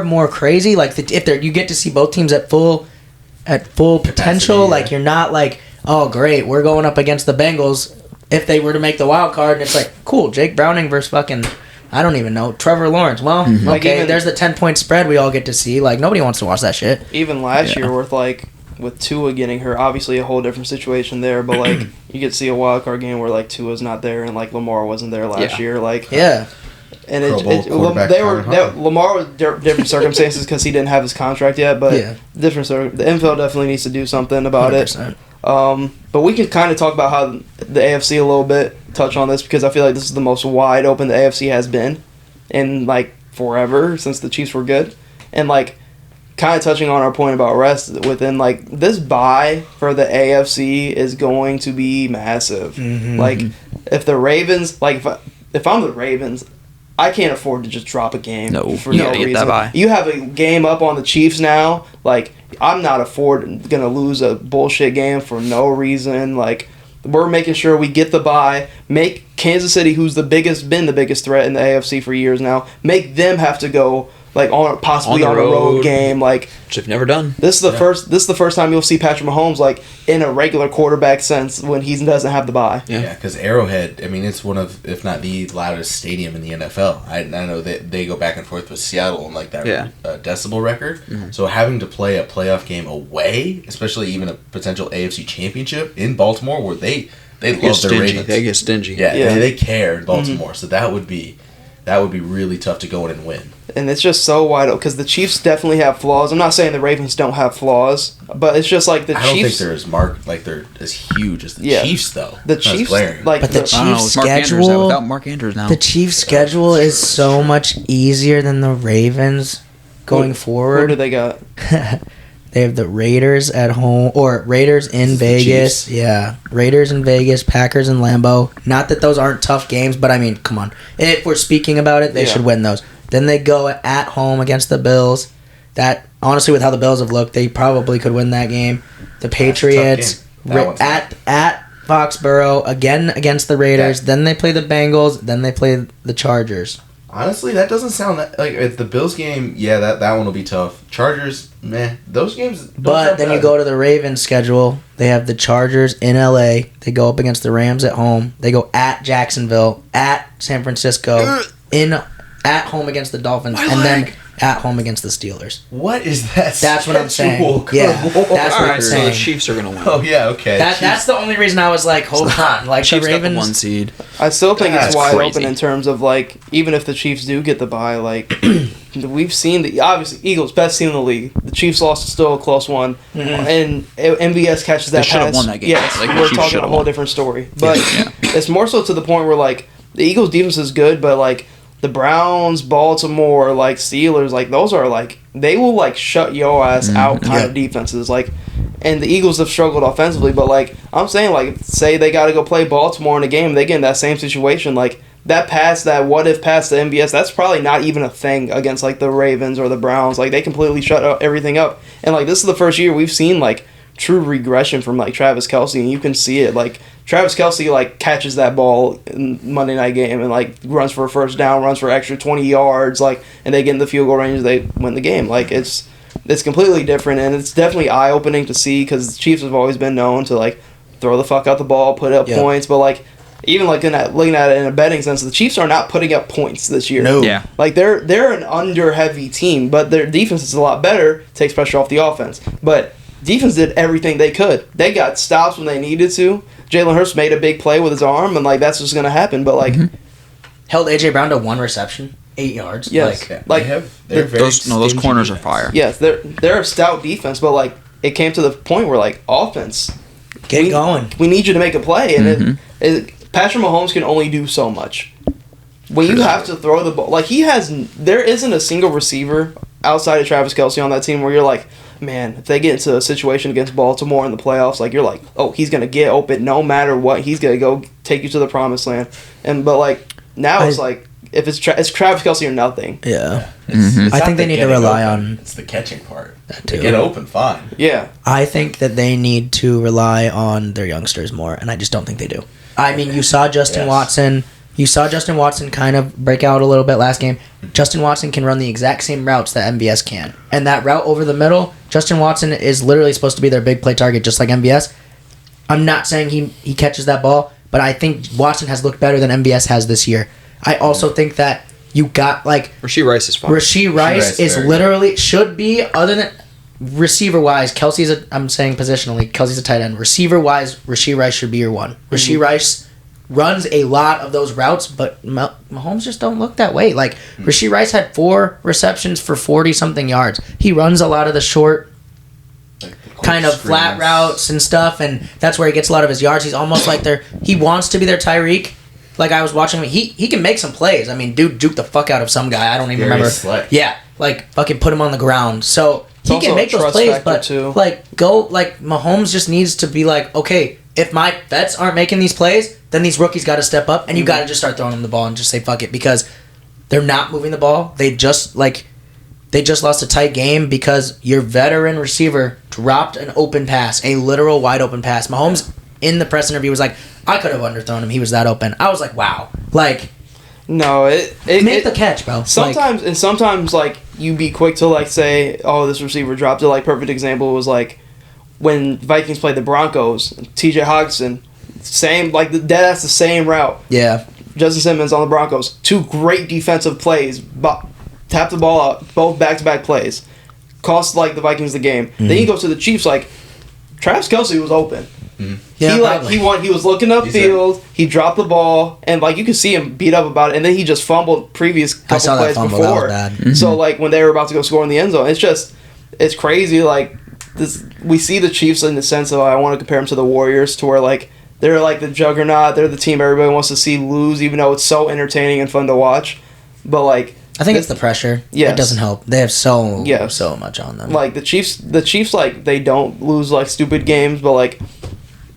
Speaker 2: more crazy, like, if you get to see both teams at full potential, like, you're not like, oh, great, we're going up against the Bengals if they were to make the wild card, and it's like, cool, Jake Browning versus fucking, I don't even know, Trevor Lawrence. Well, okay, there's the 10-point spread we all get to see. Like, nobody wants to watch that shit.
Speaker 1: Even last year with Tua getting hurt, obviously a whole different situation there, but like you get to see a wild card game where like Tua's not there and like Lamar wasn't there last year, like and Lamar was different circumstances because he didn't have his contract yet, but the NFL definitely needs to do something about 100%. It. But we could kind of talk about how the AFC a little bit, touch on this, because I feel like this is the most wide open the AFC has been in like forever since the Chiefs were good, and like kind of touching on our point about rest, within like this bye for the AFC is going to be massive. Like if the Ravens, like if I'm the Ravens, I can't afford to just drop a game for no reason. That bye. You have a game up on the Chiefs now. Like I'm not gonna lose a bullshit game for no reason. Like we're making sure we get the bye, make Kansas City, who's been the biggest threat in the AFC for years now, make them have to go like possibly on a road game, like
Speaker 4: which they've never done.
Speaker 1: This is the first time you'll see Patrick Mahomes like in a regular quarterback sense when he doesn't have the bye.
Speaker 3: Yeah, because Arrowhead, I mean, it's one of, if not the loudest stadium in the NFL. I know that they go back and forth with Seattle and like that decibel record. So having to play a playoff game away, especially even a potential AFC championship in Baltimore, where they love their Ravens.
Speaker 4: They get stingy.
Speaker 3: Yeah. They care in Baltimore, so that would be really tough to go in and win.
Speaker 1: And it's just so wide open because the Chiefs definitely have flaws. I'm not saying the Ravens don't have flaws, but it's just like the Chiefs.
Speaker 3: I don't think they're as huge as the Chiefs though.
Speaker 1: The Chiefs, like,
Speaker 2: but the Chiefs' schedule
Speaker 4: without Mark Andrews now.
Speaker 2: The Chiefs' schedule is so much easier than the Ravens going forward.
Speaker 1: Who do they got?
Speaker 2: They have the Raiders at home, or Raiders in Vegas. Yeah, Raiders in Vegas, Packers in Lambeau. Not that those aren't tough games, but I mean, come on. If we're speaking about it, they should win those. Then they go at home against the Bills. That, honestly, with how the Bills have looked, they probably could win that game. The Patriots at Foxborough, again against the Raiders. Then they play the Bengals. Then they play the Chargers.
Speaker 3: Honestly, that doesn't sound like if the Bills game. Yeah, that one will be tough. Chargers, meh. Those games.
Speaker 2: But then you go to the Ravens schedule. They have the Chargers in LA. They go up against the Rams at home. They go at Jacksonville, at San Francisco, at home against the Dolphins, then at home against the Steelers.
Speaker 3: What is that?
Speaker 2: That's what I'm saying. Yeah, that's what I'm saying.
Speaker 4: So the Chiefs are gonna win.
Speaker 3: Oh yeah, okay.
Speaker 2: That's the only reason I was like, hold on, like
Speaker 4: Chiefs
Speaker 2: the Ravens,
Speaker 4: got the 1 seed.
Speaker 1: I still think it's wide
Speaker 4: crazy.
Speaker 1: open in terms of like even if the Chiefs do get the bye, like we've seen obviously Eagles best team in the league. The Chiefs lost is still a close one, and MVS catches that
Speaker 4: They should have
Speaker 1: pass.
Speaker 4: won that game.
Speaker 1: Yes,
Speaker 4: Like, the
Speaker 1: we're
Speaker 4: Chiefs
Speaker 1: talking
Speaker 4: should
Speaker 1: a
Speaker 4: have
Speaker 1: whole
Speaker 4: won.
Speaker 1: different story. But it's more so to the point where like the Eagles defense is good, but like the Browns, Baltimore, like Steelers, like those are like they will like shut your ass out kind of defenses. Like, and the Eagles have struggled offensively, but like I'm saying, like say they got to go play Baltimore in a game, they get in that same situation. Like that pass, that what if pass to MVS, that's probably not even a thing against like the Ravens or the Browns. Like they completely shut everything up. And like this is the first year we've seen like true regression from like Travis Kelce, and you can see it. Like Travis Kelce like catches that ball in Monday night game and like runs for a first down, runs for extra 20 yards, like, and they get in the field goal range, they win the game. Like it's completely different, and it's definitely eye opening to see because the Chiefs have always been known to like throw the fuck out the ball, put up points, but like even like looking at it in a betting sense, the Chiefs are not putting up points this year.
Speaker 2: No.
Speaker 4: Yeah.
Speaker 1: Like they're an under heavy team, but their defense is a lot better, takes pressure off the offense, but defense did everything they could. They got stops when they needed to. Jalen Hurts made a big play with his arm, and like that's just gonna happen. But like,
Speaker 2: held AJ Brown to 1 reception, 8 yards.
Speaker 1: Yes,
Speaker 4: those corners are fire.
Speaker 1: Yes, they're a stout defense, but like it came to the point where like offense,
Speaker 2: get going.
Speaker 1: We need you to make a play, and Patrick Mahomes can only do so much. When you have to throw the ball, like there isn't a single receiver outside of Travis Kelce on that team where you're like, man, if they get into a situation against Baltimore in the playoffs, like you're like, oh, he's gonna get open no matter what. He's gonna go take you to the promised land. But like now it's like if it's Travis Kelce or nothing.
Speaker 2: Yeah,
Speaker 3: it's
Speaker 2: I think they need to rely on.
Speaker 3: It's the catching part.
Speaker 2: Too.
Speaker 3: To get open, fine.
Speaker 1: Yeah,
Speaker 2: I think that they need to rely on their youngsters more, and I just don't think they do. I mean, you saw Justin Watson. You saw Justin Watson kind of break out a little bit last game. Justin Watson can run the exact same routes that MVS can. And that route over the middle, Justin Watson is literally supposed to be their big play target just like MVS. I'm not saying he catches that ball, but I think Watson has looked better than MVS has this year. I also think that you got like...
Speaker 4: Rasheed Rice is fine.
Speaker 2: Rasheed Rice is literally... Should be, other than... Receiver-wise, I'm saying positionally, Kelsey's a tight end. Receiver-wise, Rasheed Rice should be your one. Rasheed Rice runs a lot of those routes, but Mahomes just don't look that way. Like, Rasheed Rice had 4 receptions for 40-something yards. He runs a lot of the short, kind of flat routes and stuff, and that's where he gets a lot of his yards. He's almost like he wants to be their Tyreek. Like, I was watching him. He can make some plays. I mean, dude juked the fuck out of some guy. I don't even remember.
Speaker 3: Slick.
Speaker 2: Yeah, like, fucking put him on the ground. So, he
Speaker 1: also
Speaker 2: can
Speaker 1: a
Speaker 2: make those
Speaker 1: trust
Speaker 2: plays,
Speaker 1: factor,
Speaker 2: but
Speaker 1: too.
Speaker 2: Mahomes just needs to be like, okay, if my vets aren't making these plays, then these rookies got to step up, and you got to just start throwing them the ball and just say fuck it, because they're not moving the ball. They just lost a tight game because your veteran receiver dropped an open pass, a literal wide open pass. Mahomes in the press interview was like, I could have underthrown him. He was that open. I was like, wow. Like,
Speaker 1: no, it
Speaker 2: make the catch, bro.
Speaker 1: Sometimes like you be quick to like say, oh, this receiver dropped it. Like perfect example was like when Vikings played the Broncos, T.J. Hawkinson, same like the same route.
Speaker 2: Yeah.
Speaker 1: Justin Simmons on the Broncos, 2 great defensive plays, tap the ball out, both back-to-back plays, cost like the Vikings the game. Then he goes to the Chiefs like Travis Kelce was open.
Speaker 2: Yeah,
Speaker 1: he was looking upfield. He dropped the ball, and like you could see him beat up about it. And then he just fumbled previous couple plays before.
Speaker 2: That was bad.
Speaker 1: So like when they were about to go score in the end zone, it's crazy. Like this, we see the Chiefs in the sense of I want to compare them to the Warriors, to where like they're like the juggernaut. They're the team everybody wants to see lose, even though it's so entertaining and fun to watch. But like
Speaker 2: I think it's the pressure.
Speaker 1: Yes.
Speaker 2: It doesn't help. They have so much on them.
Speaker 1: Like the Chiefs like they don't lose like stupid games, but like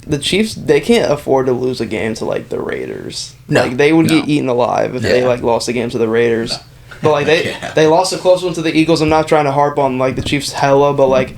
Speaker 1: the Chiefs, they can't afford to lose a game to like the Raiders.
Speaker 2: No.
Speaker 1: Like they would get eaten alive if they like lost a game to the Raiders. No. But like they lost a close one to the Eagles. I'm not trying to harp on like the Chiefs hella, but like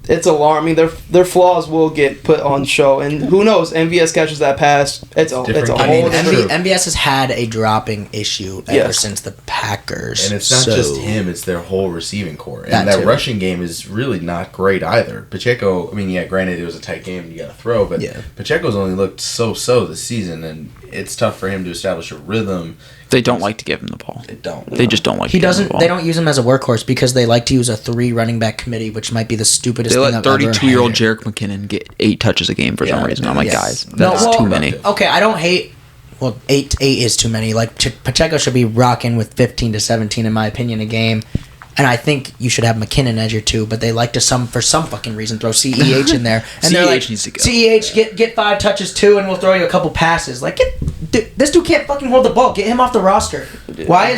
Speaker 1: it's alarming. Their flaws will get put on show, and who knows? MVS catches that pass. It's a whole.
Speaker 2: MVS has had a dropping issue ever since the Packers,
Speaker 3: and it's not just him; it's their whole receiving core, and that rushing game is really not great either. Pacheco, I mean, yeah, granted it was a tight game, and you got to throw, but Pacheco's only looked so this season, and it's tough for him to establish a rhythm.
Speaker 4: They don't like to give him the ball.
Speaker 3: They don't.
Speaker 4: They just don't like to give him the ball.
Speaker 2: They don't use him as a workhorse because they like to use a 3 running back committee, which might be the stupidest thing I've ever heard.
Speaker 4: They let 32-year-old Jerick McKinnon get 8 touches a game for some reason. I'm like, guys, that's too many.
Speaker 2: Okay, I don't hate... Well, 8 is too many. Like, Pacheco should be rocking with 15 to 17, in my opinion, a game. And I think you should have McKinnon as your 2, but they like to for some fucking reason throw CEH in there. And they're like,
Speaker 4: needs to go.
Speaker 2: CEH, get 5 touches too, and we'll throw you a couple passes. Like, this dude can't fucking hold the ball. Get him off the roster. Why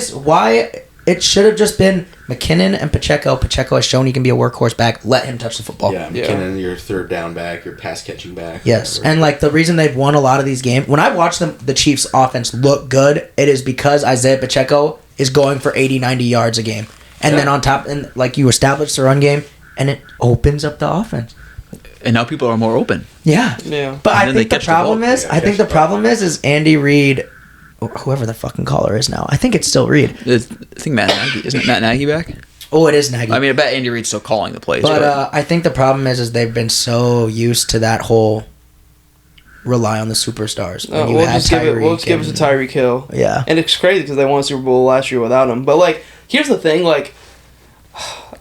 Speaker 2: it should have just been McKinnon and Pacheco. Pacheco has shown he can be a workhorse back. Let him touch the football.
Speaker 3: Yeah, McKinnon, your third down back, your pass catching back.
Speaker 2: Yes, whatever. And like the reason they've won a lot of these games, when I watch the Chiefs offense look good, it is because Isaiah Pacheco is going for 80, 90 yards a game. And then on top, and like you establish the run game, and it opens up the offense.
Speaker 4: And now people are more open.
Speaker 2: Yeah. But I think the problem is Andy Reid, whoever the fucking caller is now. I think it's still Reid.
Speaker 4: I think Matt Nagy. Isn't Matt Nagy back?
Speaker 2: Oh, it is Nagy.
Speaker 4: I mean, I bet Andy Reid's still calling the plays.
Speaker 2: But I think the problem is they've been so used to that whole rely on the superstars.
Speaker 1: We'll just give it to Tyreek Hill.
Speaker 2: Yeah.
Speaker 1: And it's crazy because they won a Super Bowl last year without him. But like, here's the thing, like,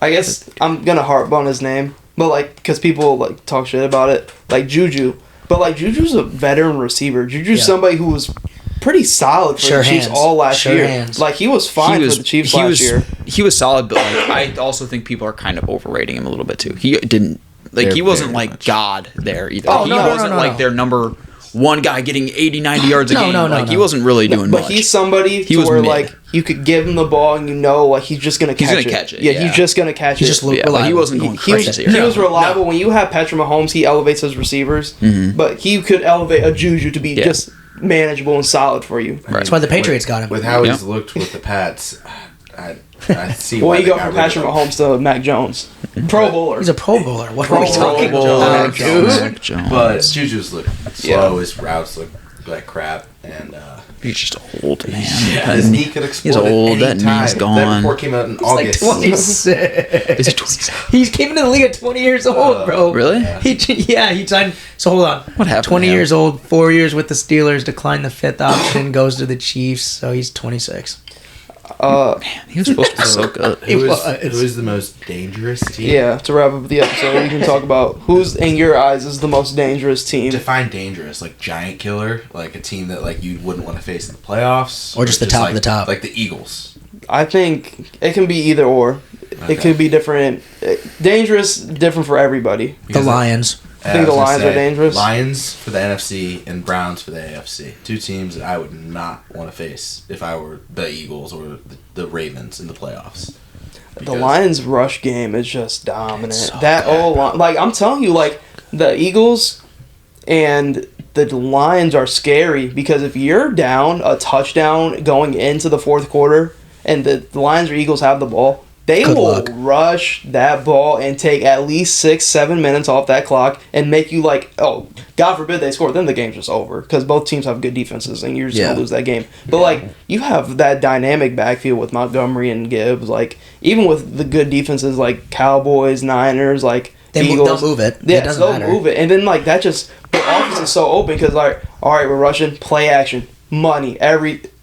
Speaker 1: I guess I'm gonna harp on his name, but like, because people like talk shit about it, like Juju. But like, Juju's a veteran receiver. Juju's somebody who was pretty solid for the Chiefs all last year. Like, he was fine for the Chiefs last year.
Speaker 4: He was solid, but like, I also think people are kind of overrating him a little bit too. He didn't like. He wasn't like God there either. He wasn't like their number one guy getting 80, 90 yards a game. He wasn't really doing much.
Speaker 1: But he's somebody where like you could give him the ball and you know like he's just gonna catch it. Yeah, he's just gonna catch it.
Speaker 2: He
Speaker 4: wasn't going crazy.
Speaker 1: He was reliable. No. When you have Patrick Mahomes, he elevates his receivers, but he could elevate a Juju to be just manageable and solid for you.
Speaker 2: Right. That's why the Patriots got him.
Speaker 3: With how he's looked with the Pats, I see.
Speaker 1: Well, you go from Patrick Mahomes to Mac Jones, Pro Bowler.
Speaker 2: He's a Pro Bowler. What are we talking about, dude?
Speaker 3: Mac Jones. But Juju's look slow. His routes look like crap, and
Speaker 4: he's just old, man.
Speaker 3: Yeah, his knee could explode.
Speaker 4: He's old. That knee's gone.
Speaker 3: That report came out in August.
Speaker 2: Like 26. Is it 26? He came into the league at 20 years old, bro.
Speaker 4: Really?
Speaker 2: He signed. So hold on.
Speaker 4: What happened?
Speaker 2: 20 years old, 4 years with the Steelers, declined the 5th option, goes to the Chiefs. So he's 26.
Speaker 4: Man, he was supposed to be so good.
Speaker 3: Who is the most dangerous team?
Speaker 1: Yeah, to wrap up the episode, we can talk about who's, in your eyes, is the most dangerous team.
Speaker 3: Define dangerous, like giant killer, like a team that like you wouldn't want to face in the playoffs,
Speaker 2: or just the top
Speaker 3: like,
Speaker 2: of the top,
Speaker 3: like the Eagles.
Speaker 1: I think it can be either or. Okay. It could be different. Dangerous, different for everybody.
Speaker 2: Because the Lions.
Speaker 1: I think the Lions are dangerous.
Speaker 3: Lions for the NFC and Browns for the AFC. 2 teams that I would not want to face if I were the Eagles or the Ravens in the playoffs.
Speaker 1: The Lions' rush game is just dominant.
Speaker 2: So
Speaker 1: that O-line, like I'm telling you, like the Eagles and the Lions are scary because if you're down a touchdown going into the fourth quarter and the Lions or Eagles have the ball, they will rush that ball and take at least 6-7 minutes off that clock and make you like, oh, God forbid they score, then the game's just over because both teams have good defenses and you're just going to lose that game. But, like, you have that dynamic backfield with Montgomery and Gibbs. Like, even with the good defenses like Cowboys, Niners, like Eagles.
Speaker 2: They'll move it.
Speaker 1: Yeah, they'll move it. And then, like, that just, the offense is so open because, like, all right, we're rushing, play action. Money.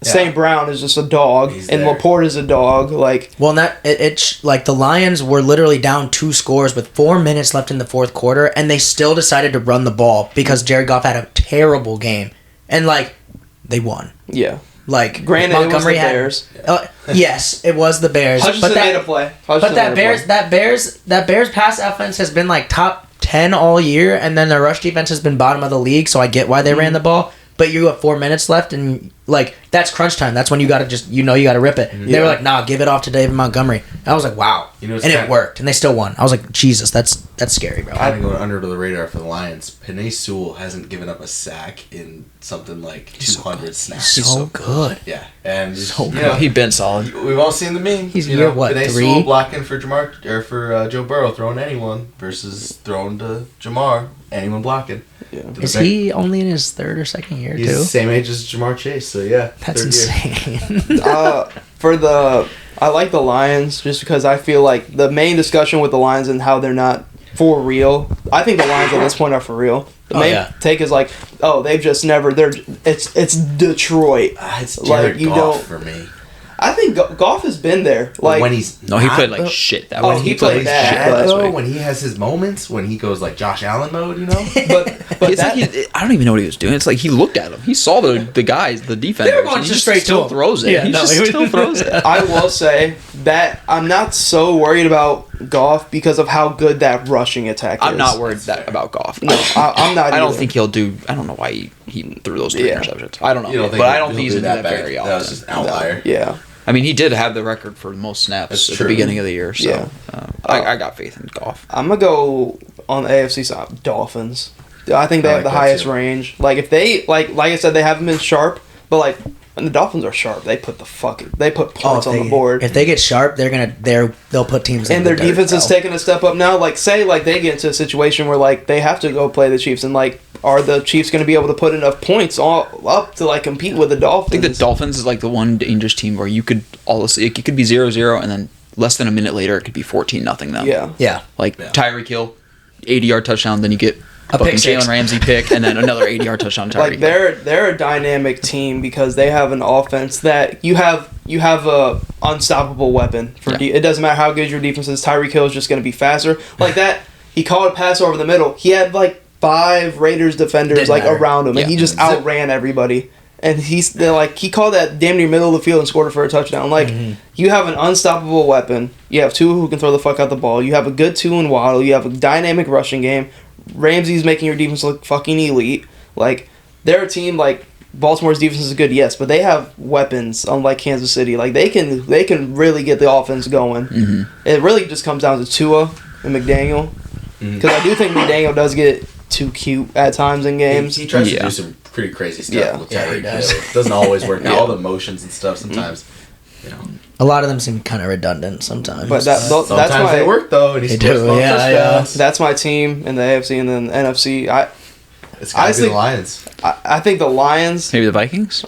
Speaker 1: St. Brown is just a dog, and Laporte is a dog. Like,
Speaker 2: well, like the Lions were literally down 2 scores with 4 minutes left in the fourth quarter, and they still decided to run the ball because Jared Goff had a terrible game, and like they won.
Speaker 1: Yeah.
Speaker 2: Like
Speaker 1: granted, Montgomery it was the
Speaker 2: Bears. Yes, it was the Bears.
Speaker 1: Hutchinson made a play.
Speaker 2: That Bears pass offense has been like top 10 all year, and then their rush defense has been bottom of the league. So I get why they ran the ball. But you have 4 minutes left, and like that's crunch time. That's when you gotta you gotta rip it. They were like, "Nah, give it off to David Montgomery." And I was like, "Wow," and it worked, and they still won. I was like, "Jesus, that's scary, bro."
Speaker 3: Kind of going under the radar for the Lions. Penei Sewell hasn't given up a sack in something like 200 snaps.
Speaker 2: He's so good.
Speaker 3: Yeah, and
Speaker 2: so good.
Speaker 4: He's been solid.
Speaker 3: We've all seen the meme.
Speaker 2: He's year what,
Speaker 3: Penei
Speaker 2: 3?
Speaker 3: Sewell blocking for for Joe Burrow, throwing anyone versus throwing to Jamar, anyone blocking.
Speaker 1: Yeah.
Speaker 2: Is he only in his 3rd or 2nd year
Speaker 3: He's
Speaker 2: too?
Speaker 3: the same age as Jamar Chase, so yeah.
Speaker 2: That's insane.
Speaker 1: I like the Lions just because I feel like the main discussion with the Lions and how they're not for real. I think the Lions at this point are for real. The main take is like, oh, they've just never. It's Detroit.
Speaker 3: It's Jared Goff for me.
Speaker 1: I think Goff has been there. Like
Speaker 3: when he's
Speaker 4: he played like shit. That
Speaker 1: was he played bad.
Speaker 3: When he has his moments, when he goes like Josh Allen mode,
Speaker 1: But
Speaker 4: it's like I don't even know what he was doing. It's like he looked at him. He saw the guys, the defenders.
Speaker 2: They were going
Speaker 4: just
Speaker 2: straight
Speaker 4: still
Speaker 2: to him.
Speaker 4: throws it.
Speaker 2: Yeah,
Speaker 4: He still throws it.
Speaker 1: I will say that I'm not so worried about Goff because of how good that rushing attack is.
Speaker 4: I'm not worried about Goff.
Speaker 1: No, I'm not.
Speaker 4: I don't think he'll do. I don't know why he threw those 3 interceptions. I don't know, but I don't think he's going to do that very often.
Speaker 3: That was just an outlier.
Speaker 1: Yeah.
Speaker 4: I mean, he did have the record for most snaps at the beginning of the year, so I got faith in Goff.
Speaker 1: I'm gonna go on the AFC side. Dolphins. I think they have the highest range. Like if they like I said, they haven't been sharp, but like when the Dolphins are sharp, they put points on the board.
Speaker 2: If they get sharp, they'll put teams in
Speaker 1: and their defense is taking a step up now. Like say like they get into a situation where like they have to go play the Chiefs and like. Are the Chiefs going to be able to put enough points all up to like compete with the Dolphins?
Speaker 4: I think the Dolphins is like the one dangerous team where you could it could be 0-0 and then less than a minute later it could be 14-0 them.
Speaker 1: Yeah.
Speaker 4: Like Tyreek Hill, 80-yard touchdown, then you get a fucking Jalen Ramsey pick and then another 80-yard touchdown. Tyreek.
Speaker 1: Like they're a dynamic team because they have an offense that you have a unstoppable weapon for. It doesn't matter how good your defense is. Tyreek Hill is just going to be faster. Like that, he called a pass over the middle. He had like 5 Raiders defenders around him, and he just outran everybody. And he called that damn near middle of the field and scored it for a touchdown. Like you have an unstoppable weapon. You have 2 who can throw the fuck out the ball. You have a good 2 in Waddle. You have a dynamic rushing game. Ramsey's making your defense look fucking elite. Like they're a team like Baltimore's defense is good, yes, but they have weapons unlike Kansas City. Like they can really get the offense going. It really just comes down to Tua and McDaniel because I do think McDaniel does get too cute at times in games.
Speaker 3: He tries to do some pretty crazy stuff with Tyreek Hill. It doesn't always work out. All the motions and stuff sometimes,
Speaker 2: A lot of them seem kind of redundant sometimes.
Speaker 1: But
Speaker 3: sometimes they work though, and he scores touchdowns.
Speaker 1: That's my team in the AFC and then the NFC.
Speaker 3: It's gotta be the Lions.
Speaker 1: I think the Lions.
Speaker 4: Maybe the Vikings.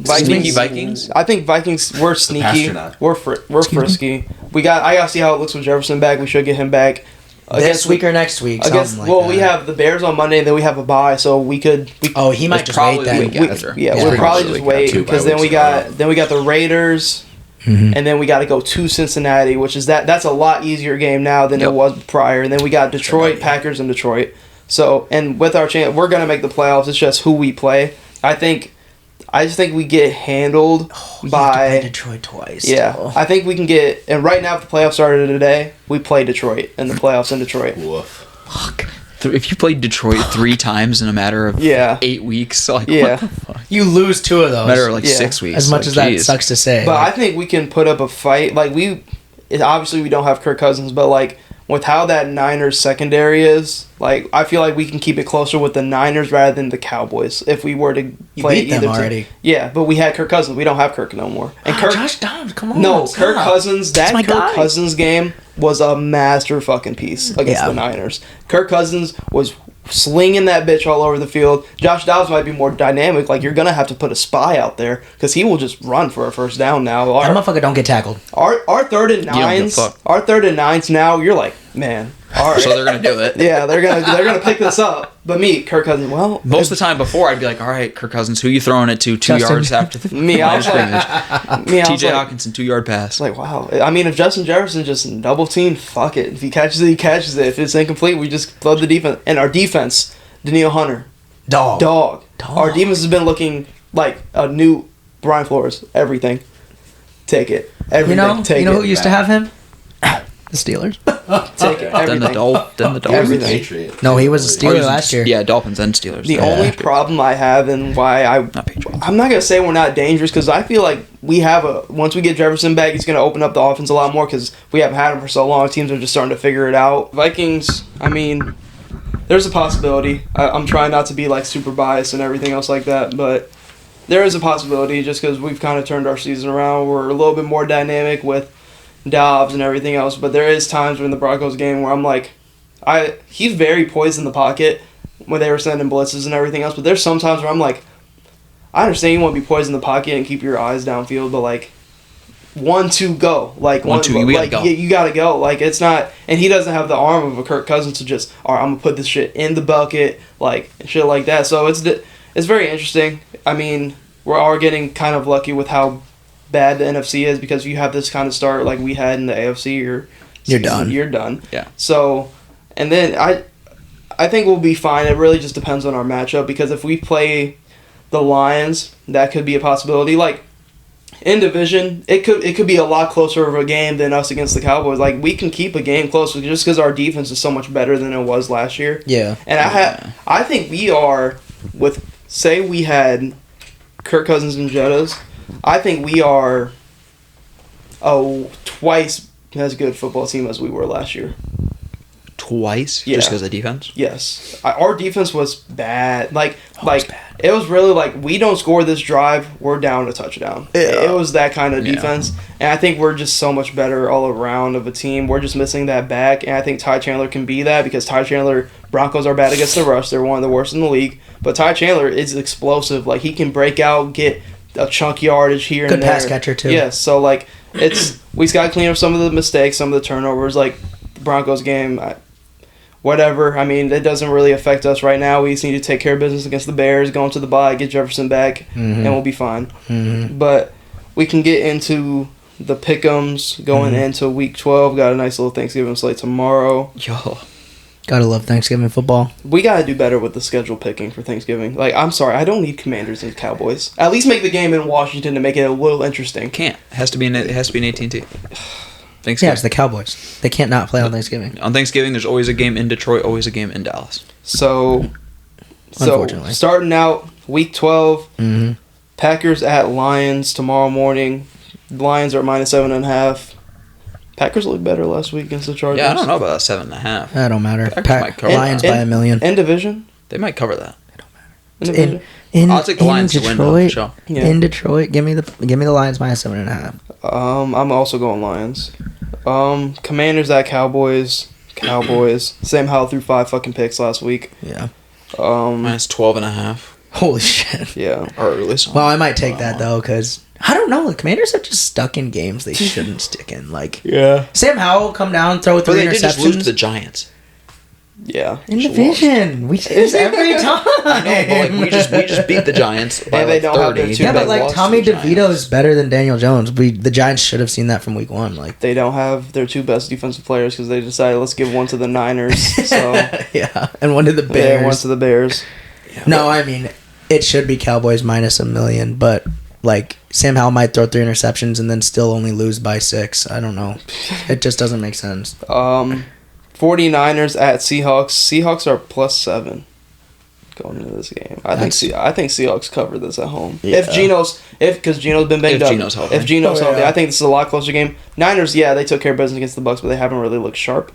Speaker 4: Sneaky Vikings.
Speaker 1: I think Vikings. We're sneaky. We're frisky. I gotta see how it looks with Jefferson back. We should get him back.
Speaker 2: This week or next week?
Speaker 1: We have the Bears on Monday, and then we have a bye, so we could.
Speaker 2: He might just wait that week after.
Speaker 1: We'll probably just wait because then we got the Raiders, and then we got to go to Cincinnati, which is that's a lot easier game now than it was prior. And then we got Detroit, Packers, and Detroit. So and with our chance, we're gonna make the playoffs. It's just who we play. I just think we get handled by
Speaker 2: Detroit twice.
Speaker 1: Yeah,
Speaker 2: though.
Speaker 1: I think we can get. And right now, if the playoffs started today, we play Detroit in the playoffs in Detroit.
Speaker 3: Woof.
Speaker 2: Fuck.
Speaker 4: If you played Detroit 3 times in a matter of 8 weeks, like what the fuck?
Speaker 2: You lose 2 of those.
Speaker 4: Matter of 6 weeks.
Speaker 2: As much as that sucks to say.
Speaker 1: But I think we can put up a fight. Like obviously we don't have Kirk Cousins, but like with how that Niners secondary is, like I feel like we can keep it closer with the Niners rather than the Cowboys if we were to play
Speaker 2: beat them already.
Speaker 1: Yeah, but we had Kirk Cousins. We don't have Kirk no more. And
Speaker 2: Josh Dobbs, come on.
Speaker 1: No, Kirk Cousins. That Kirk
Speaker 2: guy.
Speaker 1: Cousins game was a master fucking piece against the Niners. Kirk Cousins was slinging that bitch all over the field. Josh Dobbs might be more dynamic. Like, you're going to have to put a spy out there because he will just run for a first down now.
Speaker 2: That motherfucker don't get tackled.
Speaker 1: Our 3rd and 9s, our 3rd and 9s now, you're like, man. All right.
Speaker 4: So they're going to do it.
Speaker 1: Yeah, they're gonna pick this up. But me, Kirk Cousins, well...
Speaker 4: Most of the time before, I'd be like, all right, Kirk Cousins, who you throwing it to 2 yards after the line of scrimmage? T.J. Hawkinson, 2-yard pass.
Speaker 1: Like, wow. I mean, if Justin Jefferson just double team, fuck it. If he catches it, he catches it. If it's incomplete, we just flood the defense. And our defense, Daniil Hunter. Dog. Our defense has been looking like a new Brian Flores. Everything. Take it. Everything.
Speaker 2: You know who used to have him? The Steelers.
Speaker 1: Take it. Everything.
Speaker 4: Then the Dolphins.
Speaker 1: Everything.
Speaker 2: No, he was a Steeler last year.
Speaker 4: Yeah, Dolphins and Steelers.
Speaker 1: The only problem I have and why I'm not going to say we're not dangerous because I feel like we have once we get Jefferson back, he's going to open up the offense a lot more because we haven't had him for so long. Teams are just starting to figure it out. Vikings, I mean, there's a possibility. I'm trying not to be like super biased and everything else like that, but there is a possibility just because we've kind of turned our season around. We're a little bit more dynamic with Dobbs and everything else, but there is times in the Broncos game where I'm like, he's very poised in the pocket when they were sending blitzes and everything else, but there's some times where I'm like, I understand you want to be poised in the pocket and keep your eyes downfield, but like 1-2 go, like
Speaker 4: 1-2
Speaker 1: like you gotta go, like it's not, and he doesn't have the arm of a Kirk Cousins to just, all right, I'm gonna put this shit in the bucket, like shit like that. So it's very interesting. I mean, we're all getting kind of lucky with how bad the NFC is because you have this kind of start like we had in the AFC, you're done.
Speaker 4: Yeah.
Speaker 1: So, and then I think we'll be fine. It really just depends on our matchup because if we play the Lions, that could be a possibility. Like in division, it could be a lot closer of a game than us against the Cowboys. Like we can keep a game close just because our defense is so much better than it was last year.
Speaker 2: Yeah.
Speaker 1: And I think we are say we had Kirk Cousins and Jettas. I think we are twice as good football team as we were last year.
Speaker 4: Twice?
Speaker 1: Yeah.
Speaker 4: Just because of defense?
Speaker 1: Yes. Our defense was bad.
Speaker 2: Bad.
Speaker 1: It was really like, we don't score this drive, we're down a touchdown. Yeah. It was that kind of defense. And I think we're just so much better all around of a team. We're just missing that back. And I think Ty Chandler can be that because Ty Chandler, Broncos are bad against the rush. They're one of the worst in the league. But Ty Chandler is explosive. Like, he can break out, get a chunk yardage here and there.
Speaker 2: Good pass catcher, too.
Speaker 1: Yes. So, like, we just got to clean up some of the mistakes, some of the turnovers. Like, the Broncos game, whatever. I mean, it doesn't really affect us right now. We just need to take care of business against the Bears, go into the bye, get Jefferson back, and we'll be fine.
Speaker 2: Mm-hmm.
Speaker 1: But we can get into the pick'ems going into Week 12. Got a nice little Thanksgiving slate tomorrow.
Speaker 4: Yo.
Speaker 2: Gotta love Thanksgiving football.
Speaker 1: We gotta do better with the schedule picking for Thanksgiving. Like, I'm sorry, I don't need Commanders and Cowboys. At least make the game in Washington to make it a little interesting.
Speaker 4: Can't. It has to be in AT&T. Thanksgiving.
Speaker 2: Yeah, it's the Cowboys. They can't not play on Thanksgiving.
Speaker 4: On Thanksgiving, there's always a game in Detroit, always a game in Dallas.
Speaker 1: So
Speaker 2: Unfortunately.
Speaker 1: Starting out Week 12,
Speaker 2: Mm-hmm.
Speaker 1: Packers at Lions tomorrow morning. Lions are at -7.5. Packers looked better last week against the Chargers.
Speaker 4: Yeah, I don't know about 7.5.
Speaker 2: That don't matter.
Speaker 4: Packers might cover
Speaker 2: Lions by a million.
Speaker 1: In division?
Speaker 4: They might cover that.
Speaker 1: In division?
Speaker 4: I'll take the Lions to win though, for sure.
Speaker 1: Yeah.
Speaker 2: In Detroit, give me the Lions -7.5.
Speaker 1: I'm also going Lions. Commanders at Cowboys. Sam Howell threw 5 fucking picks last week.
Speaker 2: Yeah.
Speaker 4: -12.5.
Speaker 2: Holy shit.
Speaker 1: Yeah.
Speaker 4: Or at least.
Speaker 2: Well, I might take that though, because I don't know. The Commanders are just stuck in games they shouldn't stick in. Like,
Speaker 1: yeah.
Speaker 2: Sam Howell come down, throw 3
Speaker 4: But they
Speaker 2: interceptions.
Speaker 4: did just lose to the Giants.
Speaker 1: Yeah.
Speaker 2: In division, we say this every time.
Speaker 4: I know, but like, we just beat the Giants by
Speaker 1: And they
Speaker 4: like
Speaker 1: don't have
Speaker 4: 30.
Speaker 1: their two
Speaker 2: Yeah, but
Speaker 1: They
Speaker 2: like
Speaker 1: lost
Speaker 2: Tommy
Speaker 4: to the
Speaker 2: DeVito
Speaker 4: Giants.
Speaker 2: is better than Daniel Jones. The Giants should have seen that from week 1. Like,
Speaker 1: They don't have their 2 best defensive players because they decided let's give one to the Niners. So
Speaker 2: yeah, and one to the
Speaker 1: yeah,
Speaker 2: Bears.
Speaker 1: one to the Bears.
Speaker 2: No, I mean it should be Cowboys -1 million, but like Sam Howell might throw 3 interceptions and then still only lose by 6. I don't know. It just doesn't make sense.
Speaker 1: 49ers at Seahawks. Seahawks are +7. going into this game. I think Seahawks cover this at home.
Speaker 2: Yeah.
Speaker 1: Because Geno's been banged up.
Speaker 4: Geno's healthy.
Speaker 1: If Geno's healthy,
Speaker 2: yeah.
Speaker 1: I think this is a lot closer game. Niners, they took care of business against the Bucs, but they haven't really looked sharp.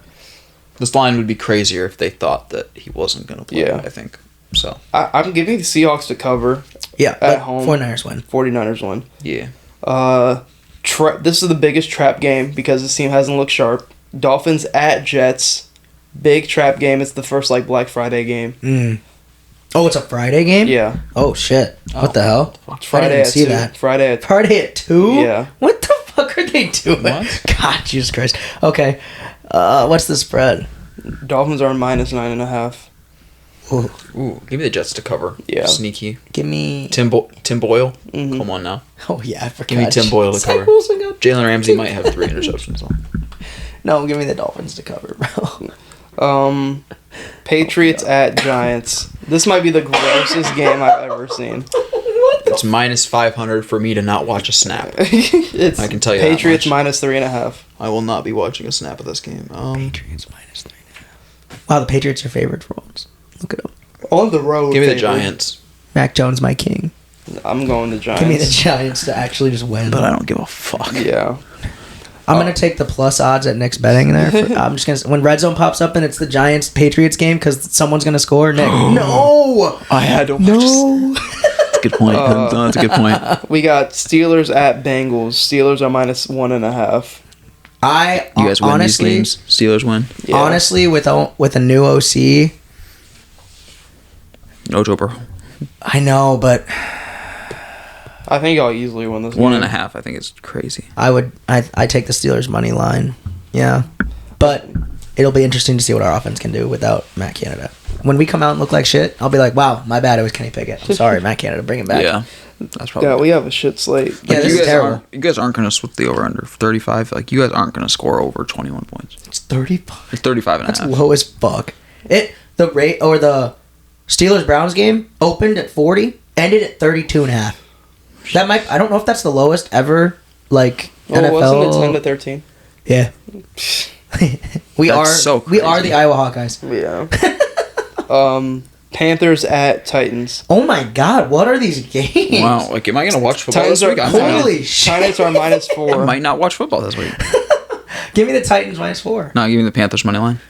Speaker 4: This line would be crazier if they thought that he wasn't going to play,
Speaker 1: Yeah.
Speaker 4: I think. So
Speaker 1: I'm giving the Seahawks to cover.
Speaker 2: Yeah,
Speaker 1: At home.
Speaker 2: 49ers win.
Speaker 1: 49ers win.
Speaker 4: yeah.
Speaker 1: This is the biggest trap game because this team hasn't looked sharp. Dolphins at Jets. Big trap game. It's the first Black Friday game.
Speaker 2: Oh, it's a Friday game?
Speaker 1: Yeah.
Speaker 2: Oh, shit. What the hell?
Speaker 1: It's Friday
Speaker 2: I didn't
Speaker 1: at
Speaker 2: see
Speaker 1: 2.
Speaker 2: that.
Speaker 1: Friday at
Speaker 2: 2?
Speaker 1: Yeah.
Speaker 2: What the fuck are they doing?
Speaker 4: What?
Speaker 2: God, Jesus Christ. Okay. What's the spread?
Speaker 1: Dolphins are minus 9.5.
Speaker 4: Ooh, give me the Jets to cover.
Speaker 1: Yeah.
Speaker 4: Sneaky.
Speaker 2: Give me...
Speaker 4: Tim Boyle?
Speaker 1: Mhm.
Speaker 4: Come on now.
Speaker 2: Oh, yeah, I forgot.
Speaker 4: Give me Tim Boyle to cover. Jalen Ramsey might have 3 interceptions, though.
Speaker 2: No, give me the Dolphins to cover, bro.
Speaker 1: Patriots at Giants. This might be the grossest game I've ever seen.
Speaker 4: It's minus 500 for me to not watch a snap.
Speaker 1: It's
Speaker 4: I can tell you that
Speaker 1: Patriots
Speaker 4: much.
Speaker 1: minus 3.5.
Speaker 4: I will not be watching a snap of this game.
Speaker 2: Patriots minus 3.5. Wow, the Patriots are favored for once. Look at them.
Speaker 1: On the road.
Speaker 4: Give me the
Speaker 1: favored.
Speaker 4: Giants.
Speaker 2: Mac Jones, my king.
Speaker 1: I'm going to Giants.
Speaker 2: Give me the Giants to actually just win.
Speaker 4: But I don't give a fuck.
Speaker 1: Yeah.
Speaker 2: I'm gonna take the plus odds at Nick's betting there. I'm just gonna when red zone pops up and it's the Giants Patriots game because someone's gonna score. Nick, no,
Speaker 4: I had to watch
Speaker 2: no.
Speaker 4: That's a good point. That's a good point.
Speaker 1: We got Steelers at Bengals. Steelers are minus 1.5.
Speaker 2: I
Speaker 4: You guys win
Speaker 2: honestly,
Speaker 4: these games. Steelers win.
Speaker 1: Yeah.
Speaker 2: honestly, with a new OC,
Speaker 4: No Joe Burrow.
Speaker 2: I know, but
Speaker 1: I think I'll easily win this game.
Speaker 4: 1.5. I think it's crazy.
Speaker 2: I take the Steelers money line. Yeah, but it'll be interesting to see what our offense can do without Matt Canada. When we come out and look like shit, I'll be like, wow, my bad, it was Kenny Pickett. I'm sorry, Matt Canada, bring him back.
Speaker 4: Yeah, that's probably.
Speaker 1: Yeah, we have a shit slate.
Speaker 2: Yeah, this is terrible.
Speaker 4: You guys aren't gonna split the over under 35. Like you guys aren't gonna score over 21 points.
Speaker 2: It's 35.
Speaker 4: It's 35 and a
Speaker 2: That's
Speaker 4: half.
Speaker 2: low as fuck. The Steelers Browns game opened at 40, ended at 32.5. That might I don't know if that's the lowest ever NFL.
Speaker 1: Wasn't it 10 to 13?
Speaker 2: Yeah. we
Speaker 4: That's
Speaker 2: are
Speaker 4: so
Speaker 2: we are
Speaker 4: crazy.
Speaker 2: the Iowa Hawkeyes.
Speaker 1: Yeah. Panthers at Titans.
Speaker 2: Oh my god, what are these games?
Speaker 4: Wow, like am I gonna watch football
Speaker 1: Titans
Speaker 4: this
Speaker 1: are
Speaker 4: week? I might not.
Speaker 2: Holy shit.
Speaker 1: Titans are minus
Speaker 4: I
Speaker 1: 4.
Speaker 4: might not watch football this week.
Speaker 2: Give me the Titans -4.
Speaker 4: No, give me the Panthers money line.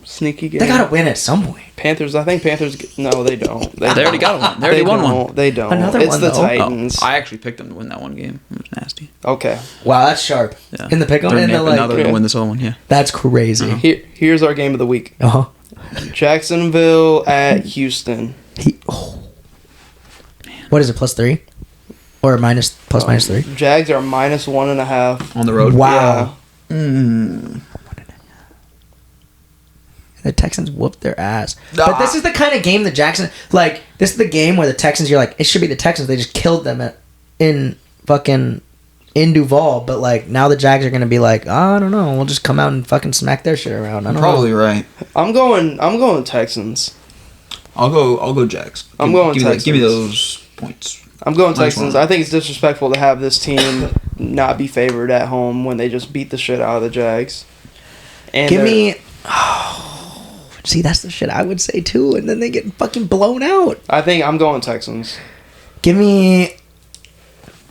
Speaker 1: Sneaky game.
Speaker 2: They gotta win at some point.
Speaker 1: Panthers. I think Panthers. No, they don't.
Speaker 4: They already got one. They already won one.
Speaker 1: They don't.
Speaker 2: Another
Speaker 1: it's
Speaker 2: one,
Speaker 1: the
Speaker 2: though.
Speaker 1: Titans.
Speaker 4: I actually picked them to win that one game. It was nasty.
Speaker 1: Okay.
Speaker 2: Wow, that's sharp.
Speaker 4: Yeah.
Speaker 2: In the pick 'em
Speaker 4: They're
Speaker 2: and the
Speaker 4: now they're
Speaker 1: yeah.
Speaker 4: gonna win this other one. Yeah.
Speaker 2: that's crazy.
Speaker 1: Here's our game of the week.
Speaker 2: Uh-huh.
Speaker 1: Jacksonville at Houston.
Speaker 2: What is it, +3? Or +3?
Speaker 1: Jags are minus 1.5.
Speaker 4: On the road.
Speaker 2: Wow.
Speaker 4: Mm.
Speaker 2: The Texans whooped their ass. But this is the kind of game the Jackson this is the game where the Texans you're like, it should be the Texans. They just killed them in Duval, but now the Jags are gonna be like, I don't know, we'll just come out and fucking smack their shit around. I don't
Speaker 4: Probably
Speaker 2: know.
Speaker 4: right.
Speaker 1: I'm going Texans.
Speaker 4: I'll go Jags.
Speaker 1: I'm going
Speaker 4: give
Speaker 1: Texans.
Speaker 4: Give me those points.
Speaker 1: I'm going
Speaker 4: Nice
Speaker 1: Texans.
Speaker 4: one.
Speaker 1: I think it's disrespectful to have this team not be favored at home when they just beat the shit out of the Jags. And
Speaker 2: Give me see, that's the shit I would say too, and then they get fucking blown out.
Speaker 1: I think I'm going Texans.
Speaker 2: Give me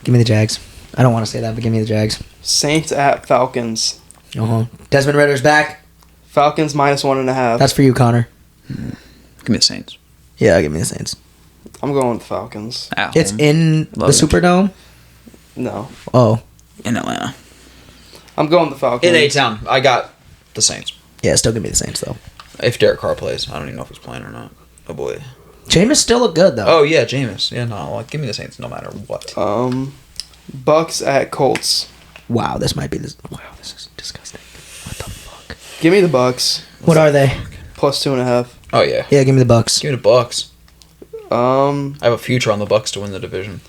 Speaker 2: the Jags. I don't want to say that, but give me the Jags.
Speaker 1: Saints at Falcons.
Speaker 2: Desmond Ritter's back.
Speaker 1: Falcons minus 1.5.
Speaker 2: That's for you, Connor.
Speaker 4: Give me the Saints.
Speaker 2: Yeah, give me the Saints.
Speaker 1: I'm going with the Falcons.
Speaker 4: At
Speaker 2: It's
Speaker 4: home.
Speaker 2: in
Speaker 4: Love
Speaker 2: the
Speaker 4: it.
Speaker 2: Superdome.
Speaker 1: No.
Speaker 2: Oh,
Speaker 4: in Atlanta.
Speaker 1: I'm going with the Falcons.
Speaker 4: In A-Town. I got the Saints.
Speaker 2: yeah, still give me the Saints though.
Speaker 4: If Derek Carr plays, I don't even know if he's playing or not. Oh boy.
Speaker 2: Jameis still look good though.
Speaker 4: Oh yeah, Jameis. Yeah, no, give me the Saints no matter what.
Speaker 1: Bucks at Colts.
Speaker 2: Wow, this might be this. Wow, this is disgusting. What the fuck?
Speaker 1: Give me the Bucks.
Speaker 2: What are they?
Speaker 1: Plus 2.5.
Speaker 4: Oh yeah.
Speaker 2: Yeah, give me the Bucks.
Speaker 4: Give me the Bucks.
Speaker 1: I
Speaker 4: I have a future on the Bucks to win the division.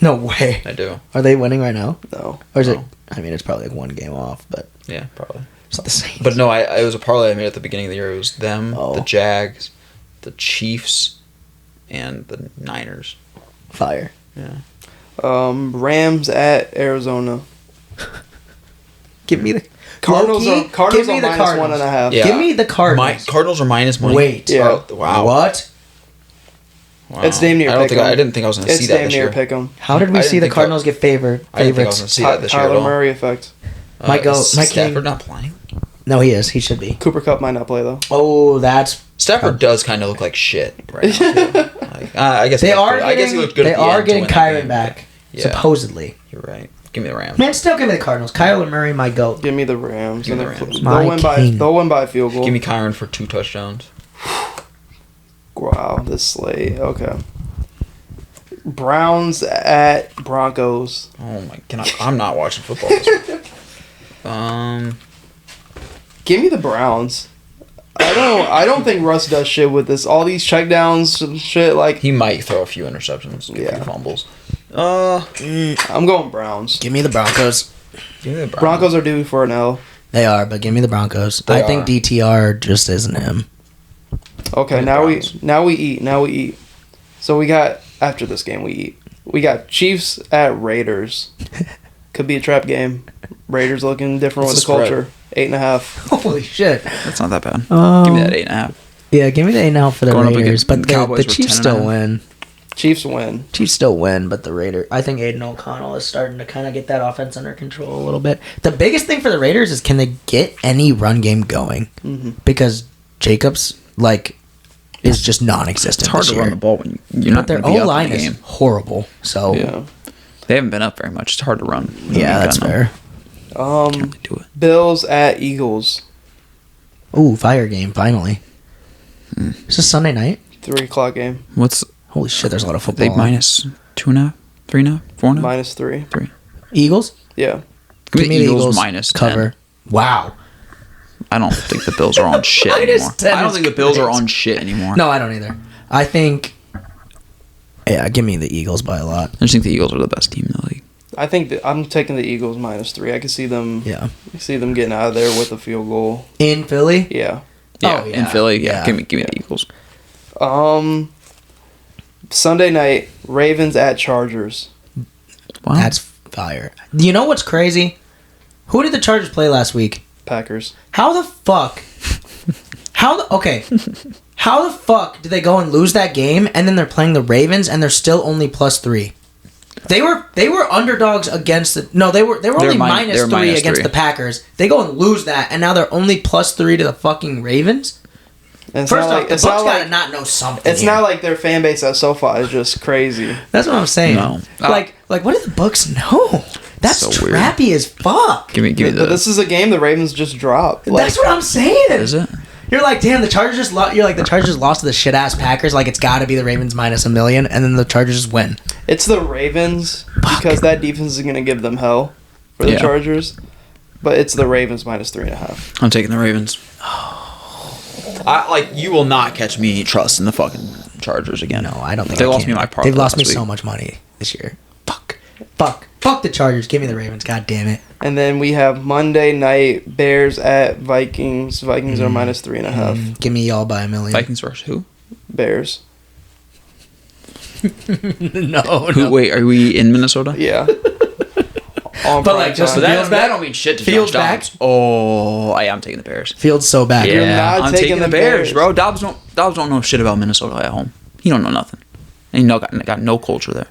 Speaker 2: No way.
Speaker 4: I do.
Speaker 2: Are they winning right now?
Speaker 1: No.
Speaker 2: Or is it?
Speaker 4: No.
Speaker 2: I mean, it's probably one game off, but
Speaker 4: Yeah, probably.
Speaker 2: it's not the same.
Speaker 4: But no, it was a parlay I made at the beginning of the year. It was them,
Speaker 2: Oh.
Speaker 4: the Jags, the Chiefs, and the Niners.
Speaker 2: Fire.
Speaker 4: Yeah.
Speaker 1: Rams at Arizona.
Speaker 2: Give me the
Speaker 1: Cardinals
Speaker 2: Low-key,
Speaker 1: are Cardinals
Speaker 2: give me
Speaker 1: are
Speaker 2: the
Speaker 1: minus
Speaker 2: Cardinals.
Speaker 1: 1.5.
Speaker 4: Yeah.
Speaker 2: Give me the Cardinals.
Speaker 4: Cardinals are minus money.
Speaker 2: Wait.
Speaker 1: Yeah.
Speaker 4: Oh, wow.
Speaker 2: What?
Speaker 4: Wow.
Speaker 1: It's damn near.
Speaker 4: I didn't think I was going to see that
Speaker 1: It's
Speaker 4: this
Speaker 1: damn
Speaker 4: year.
Speaker 1: near pick 'em.
Speaker 2: How did we see the Cardinals get favorites?
Speaker 4: I didn't think I was going to see that this year at
Speaker 1: Kyler
Speaker 4: all.
Speaker 1: Murray effect.
Speaker 2: My
Speaker 4: Stafford
Speaker 2: king.
Speaker 4: not playing.
Speaker 2: No, he is. He should be.
Speaker 1: Cooper Kupp might not play though.
Speaker 2: Oh, that's.
Speaker 4: Stafford does kind of look like shit right now. Too. I guess
Speaker 2: They are.
Speaker 4: I guess he looked good.
Speaker 2: They
Speaker 4: at the
Speaker 2: are
Speaker 4: end to
Speaker 2: getting
Speaker 4: win that
Speaker 2: Kyron
Speaker 4: game.
Speaker 2: back.
Speaker 4: Yeah.
Speaker 2: Supposedly.
Speaker 4: You're right. Give me the Rams.
Speaker 2: Man, still give me the Cardinals. Kyler Murray, my goat.
Speaker 1: Give me the Rams.
Speaker 4: Give me
Speaker 1: and
Speaker 4: the Rams.
Speaker 2: My king.
Speaker 1: They'll win by a field goal.
Speaker 4: Give me Kyron for 2 touchdowns.
Speaker 1: Wow, this slate. Okay. Browns at Broncos.
Speaker 4: Oh my! I'm not watching football this week.
Speaker 1: Give me the Browns. I don't think Russ does shit with this. All these checkdowns and shit. Like
Speaker 4: He might throw a few interceptions, get a few fumbles.
Speaker 1: I'm going Browns.
Speaker 2: Give me the Broncos.
Speaker 4: Give me the Browns.
Speaker 1: Broncos are due for an L.
Speaker 2: They are, but give me the Broncos.
Speaker 4: They
Speaker 2: I think
Speaker 4: are.
Speaker 2: DTR just isn't him.
Speaker 1: Okay,
Speaker 4: Give me
Speaker 1: now we
Speaker 4: Browns.
Speaker 1: eat. So we got after this game we eat. We got Chiefs at Raiders. Could be a trap game. Raiders looking different
Speaker 4: What's
Speaker 1: with the
Speaker 4: the spread?
Speaker 1: culture. 8.5.
Speaker 2: Holy shit.
Speaker 4: That's not that bad.
Speaker 2: Um,
Speaker 4: Give me that 8.5.
Speaker 2: Yeah, give me the 8 now for the
Speaker 4: Going up
Speaker 2: Raiders.
Speaker 4: against
Speaker 2: But
Speaker 4: the Cowboys
Speaker 2: the
Speaker 4: were
Speaker 2: Chiefs
Speaker 4: 10.5.
Speaker 2: still win.
Speaker 1: Chiefs win.
Speaker 2: Chiefs still win, but the Raiders. I think Aiden O'Connell is starting to kind of get that offense under control a little bit. The biggest thing for the Raiders is can they get any run game going?
Speaker 1: Mm-hmm.
Speaker 2: Because Jacobs, is just non-existent.
Speaker 4: It's hard
Speaker 2: this
Speaker 4: to
Speaker 2: year.
Speaker 4: run the ball when you're
Speaker 2: But
Speaker 4: not
Speaker 2: their
Speaker 4: going to be up
Speaker 2: O-line
Speaker 4: in the
Speaker 2: is
Speaker 4: game.
Speaker 2: horrible. So
Speaker 1: Yeah.
Speaker 4: They haven't been up very much. It's hard to run.
Speaker 2: yeah, that's fair.
Speaker 4: Can't really do it.
Speaker 1: Bills at Eagles.
Speaker 2: Ooh, fire game finally. Is this Sunday night?
Speaker 1: 3:00 game.
Speaker 4: What's
Speaker 2: Holy shit! There's a lot of football.
Speaker 4: they
Speaker 2: on.
Speaker 4: minus 2.5, 3.5, 4.5?
Speaker 1: -3.
Speaker 2: Eagles.
Speaker 1: Yeah.
Speaker 4: Give me the
Speaker 2: the
Speaker 4: Eagles minus 10.
Speaker 2: cover. Wow.
Speaker 4: I don't think the Bills are on shit
Speaker 2: Minus
Speaker 4: anymore.
Speaker 2: 10
Speaker 4: I don't
Speaker 2: is
Speaker 4: think the Bills are
Speaker 2: crazy.
Speaker 4: on shit anymore.
Speaker 2: No, I don't either. I think. Yeah, give me the Eagles by a lot.
Speaker 4: I just think the Eagles are the best team in the league.
Speaker 1: I think I'm taking the Eagles -3. I can see them.
Speaker 2: Yeah.
Speaker 1: See them getting out of there with a field goal.
Speaker 2: In Philly.
Speaker 1: Yeah.
Speaker 4: Yeah,
Speaker 2: Oh,
Speaker 4: in
Speaker 2: yeah.
Speaker 4: Philly,
Speaker 2: Yeah.
Speaker 4: give me the Eagles.
Speaker 1: Sunday night, Ravens at Chargers.
Speaker 4: Wow.
Speaker 2: That's fire. You know what's crazy? Who did the Chargers play last week?
Speaker 1: Packers.
Speaker 2: How the fuck? Okay. How the fuck did they go and lose that game and then they're playing the Ravens and they're still only +3? They were underdogs against the they were only
Speaker 4: they're
Speaker 2: -3 against
Speaker 4: -3.
Speaker 2: the Packers. They go and lose that and now they're only +3 to the fucking Ravens.
Speaker 1: And it's
Speaker 2: First
Speaker 1: not
Speaker 2: off,
Speaker 1: like,
Speaker 2: the
Speaker 1: it's
Speaker 2: Bucks
Speaker 1: not
Speaker 2: gotta
Speaker 1: like
Speaker 2: not know something.
Speaker 1: it's
Speaker 2: here.
Speaker 1: not like their fan base at SoFi is just crazy.
Speaker 2: That's what I'm saying.
Speaker 4: No.
Speaker 2: Like what do the Bucks know? That's
Speaker 4: So weird.
Speaker 2: trappy as fuck.
Speaker 4: Give me
Speaker 1: But
Speaker 4: the.
Speaker 1: this is a game the Ravens just dropped.
Speaker 2: That's what I'm saying.
Speaker 4: Is it?
Speaker 2: You're like, damn, the Chargers just you're like the Chargers lost to the shit ass Packers. Like it's got to be the Ravens -1 million, and then the Chargers just win.
Speaker 1: It's the Ravens
Speaker 2: Fuck.
Speaker 1: because that defense is going to give them hell for the
Speaker 4: Yeah.
Speaker 1: Chargers. But it's the Ravens -3.5.
Speaker 4: I'm taking the Ravens. You will not catch me trusting the fucking Chargers again.
Speaker 2: No, I don't think
Speaker 4: they
Speaker 2: I
Speaker 4: lost
Speaker 2: can.
Speaker 4: me my parlay.
Speaker 2: They've lost me
Speaker 4: last
Speaker 2: so
Speaker 4: week.
Speaker 2: much money this year. Fuck the Chargers. Give me the Ravens. God damn it.
Speaker 1: And then we have Monday night Bears at Vikings. Vikings are -3.5.
Speaker 2: Give me y'all by $1 million.
Speaker 4: Vikings versus who?
Speaker 1: Bears.
Speaker 2: no,
Speaker 4: Who? Wait, are we in Minnesota?
Speaker 1: Yeah. On
Speaker 2: But, like,
Speaker 1: prime
Speaker 2: just
Speaker 1: time.
Speaker 2: Fields back?
Speaker 4: don't mean shit to
Speaker 2: Fields
Speaker 4: Josh
Speaker 2: back?
Speaker 4: Dobbs. Oh, I'm taking the Bears.
Speaker 2: Fields so bad.
Speaker 1: You're
Speaker 4: Yeah,
Speaker 1: not
Speaker 4: I'm
Speaker 1: taking
Speaker 4: taking the
Speaker 1: the
Speaker 4: Bears,
Speaker 1: Bears.
Speaker 4: bro. Dobbs don't know shit about Minnesota at home. He don't know nothing. And got no culture there.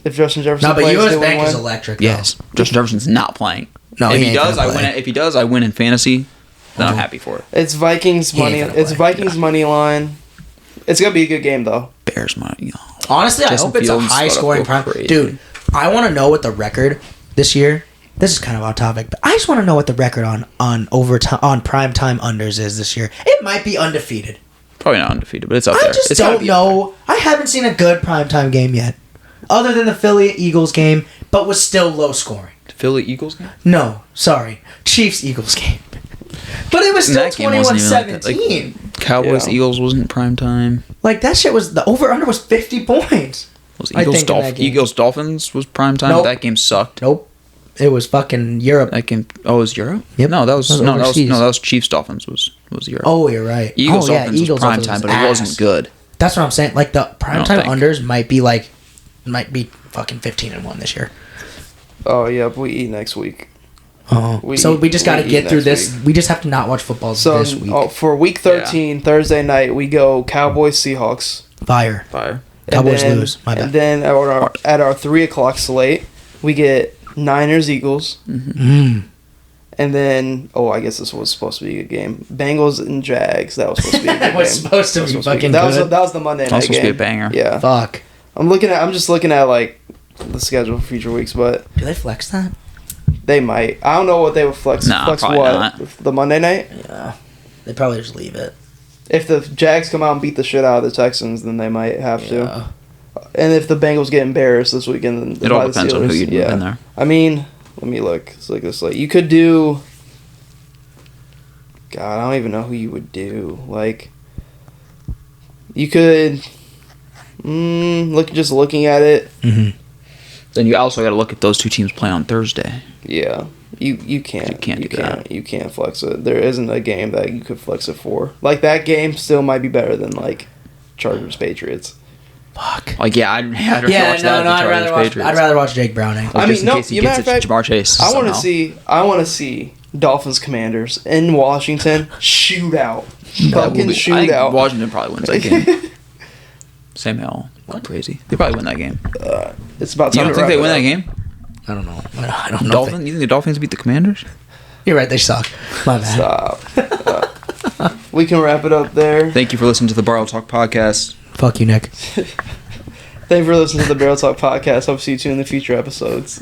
Speaker 1: If Justin Jefferson
Speaker 2: No, but
Speaker 1: plays,
Speaker 2: U.S.
Speaker 1: they will
Speaker 2: Bank is
Speaker 1: win.
Speaker 2: electric. Though.
Speaker 4: Yes, Justin Jefferson's not playing.
Speaker 2: No,
Speaker 4: if
Speaker 2: he
Speaker 4: he
Speaker 2: ain't
Speaker 4: does,
Speaker 2: gonna
Speaker 4: I win.
Speaker 2: play.
Speaker 4: If he does, I win in fantasy. Then I'm happy for it.
Speaker 1: It's Vikings
Speaker 2: He ain't
Speaker 1: money.
Speaker 2: gonna
Speaker 1: It's
Speaker 2: play.
Speaker 1: Vikings money line. It's gonna be a good game though.
Speaker 4: Bears money.
Speaker 2: Honestly, I
Speaker 4: Justin
Speaker 2: hope it's a
Speaker 4: Fields
Speaker 2: high scoring
Speaker 4: gotta go
Speaker 2: prime.
Speaker 4: crazy.
Speaker 2: Dude, I want to know what the record this year. This is kind of off topic, but I just want to know what the record on overtime on prime time unders is this year. It might be undefeated.
Speaker 4: Probably not undefeated, but it's up
Speaker 2: I
Speaker 4: there.
Speaker 2: just
Speaker 4: It's gotta
Speaker 2: don't
Speaker 4: be up
Speaker 2: know. I haven't seen a good primetime game yet. Other than the Philly Eagles game, but was still low scoring.
Speaker 4: there. Philly Eagles game.
Speaker 2: No, sorry. Chiefs Eagles game. But it was still
Speaker 4: That game wasn't even like that.
Speaker 2: 21-17.
Speaker 4: Cowboys
Speaker 1: Yeah.
Speaker 4: Eagles wasn't prime time.
Speaker 2: Like that shit was the over under was 50 points.
Speaker 4: Was
Speaker 2: I think in that game.
Speaker 4: Eagles Dolphins was prime time.
Speaker 2: Nope.
Speaker 4: That game sucked.
Speaker 2: Nope. It was fucking Europe.
Speaker 4: That game. Oh, it was Europe.
Speaker 2: Yep.
Speaker 4: No, that was
Speaker 2: That was
Speaker 4: no,
Speaker 2: overseas.
Speaker 4: that was Chiefs Dolphins was Europe.
Speaker 2: Oh, you're right.
Speaker 4: Eagles
Speaker 2: oh, yeah,
Speaker 4: Dolphins was prime
Speaker 2: Dolphins
Speaker 4: time,
Speaker 2: was
Speaker 4: but it
Speaker 2: ass.
Speaker 4: wasn't good.
Speaker 2: That's what I'm saying. Like the primetime
Speaker 4: think.
Speaker 2: unders might be fucking 15-1 this year.
Speaker 1: Oh yeah, but we eat next week.
Speaker 2: Oh,
Speaker 1: We
Speaker 2: so we just got to
Speaker 1: eat
Speaker 2: get through
Speaker 1: next
Speaker 2: this. We just have to not watch football
Speaker 1: So
Speaker 2: this week.
Speaker 1: for week 13, Thursday night, we go Cowboys Seahawks.
Speaker 2: Fire.
Speaker 4: Fire.
Speaker 2: Cowboys lose. My bad.
Speaker 1: And then at our 3 o'clock slate, we get Niners Eagles.
Speaker 2: Mm.
Speaker 1: And then, I guess this was supposed to be a good game. Bengals and Jags. That was supposed to be a good game.
Speaker 2: That was supposed to be fucking good.
Speaker 1: That was the Monday night game.
Speaker 4: That was supposed to be a banger.
Speaker 1: Yeah.
Speaker 2: Fuck.
Speaker 1: I'm just looking at like the schedule for future weeks, but
Speaker 2: Do they flex that?
Speaker 1: they might. I don't know what they would flex.
Speaker 4: Nah,
Speaker 1: flex
Speaker 4: probably
Speaker 1: what?
Speaker 4: not.
Speaker 1: The Monday night?
Speaker 2: Yeah. They probably just leave it.
Speaker 1: If the Jags come out and beat the shit out of the Texans, then they might have to. And if the Bengals get embarrassed this weekend, then
Speaker 4: It all depends on who you move in there.
Speaker 1: I mean, let me look. It's like this. Like you could do. God, I don't even know who you would do. Like, you could. Looking at it.
Speaker 2: Mm-hmm.
Speaker 4: Then you also got to look at those two teams play on Thursday.
Speaker 1: Yeah, you can't. You can't flex it. There isn't a game that you could flex it for. Like that game still might be better than like Chargers Patriots.
Speaker 2: Fuck.
Speaker 4: Like I'd
Speaker 2: rather watch Jake Browning.
Speaker 1: I mean, no.
Speaker 4: You matter of fact, Jamar Chase.
Speaker 1: I want to see Dolphins Commanders in Washington shootout. Fucking shootout.
Speaker 4: Washington probably wins that game. Sam Howell. What? Crazy. They probably win that game.
Speaker 1: It's about time.
Speaker 4: You don't think they win that game?
Speaker 2: I don't know. I don't know.
Speaker 4: Dolphins? You think the Dolphins beat the Commanders?
Speaker 2: You're right. They suck. My bad.
Speaker 1: Stop. We can wrap it up there.
Speaker 4: Thank you for listening to the Burrow Talk podcast.
Speaker 2: Fuck you, Nick.
Speaker 1: Thank you for listening to the Barrel Talk podcast. Hope to see you in the future episodes.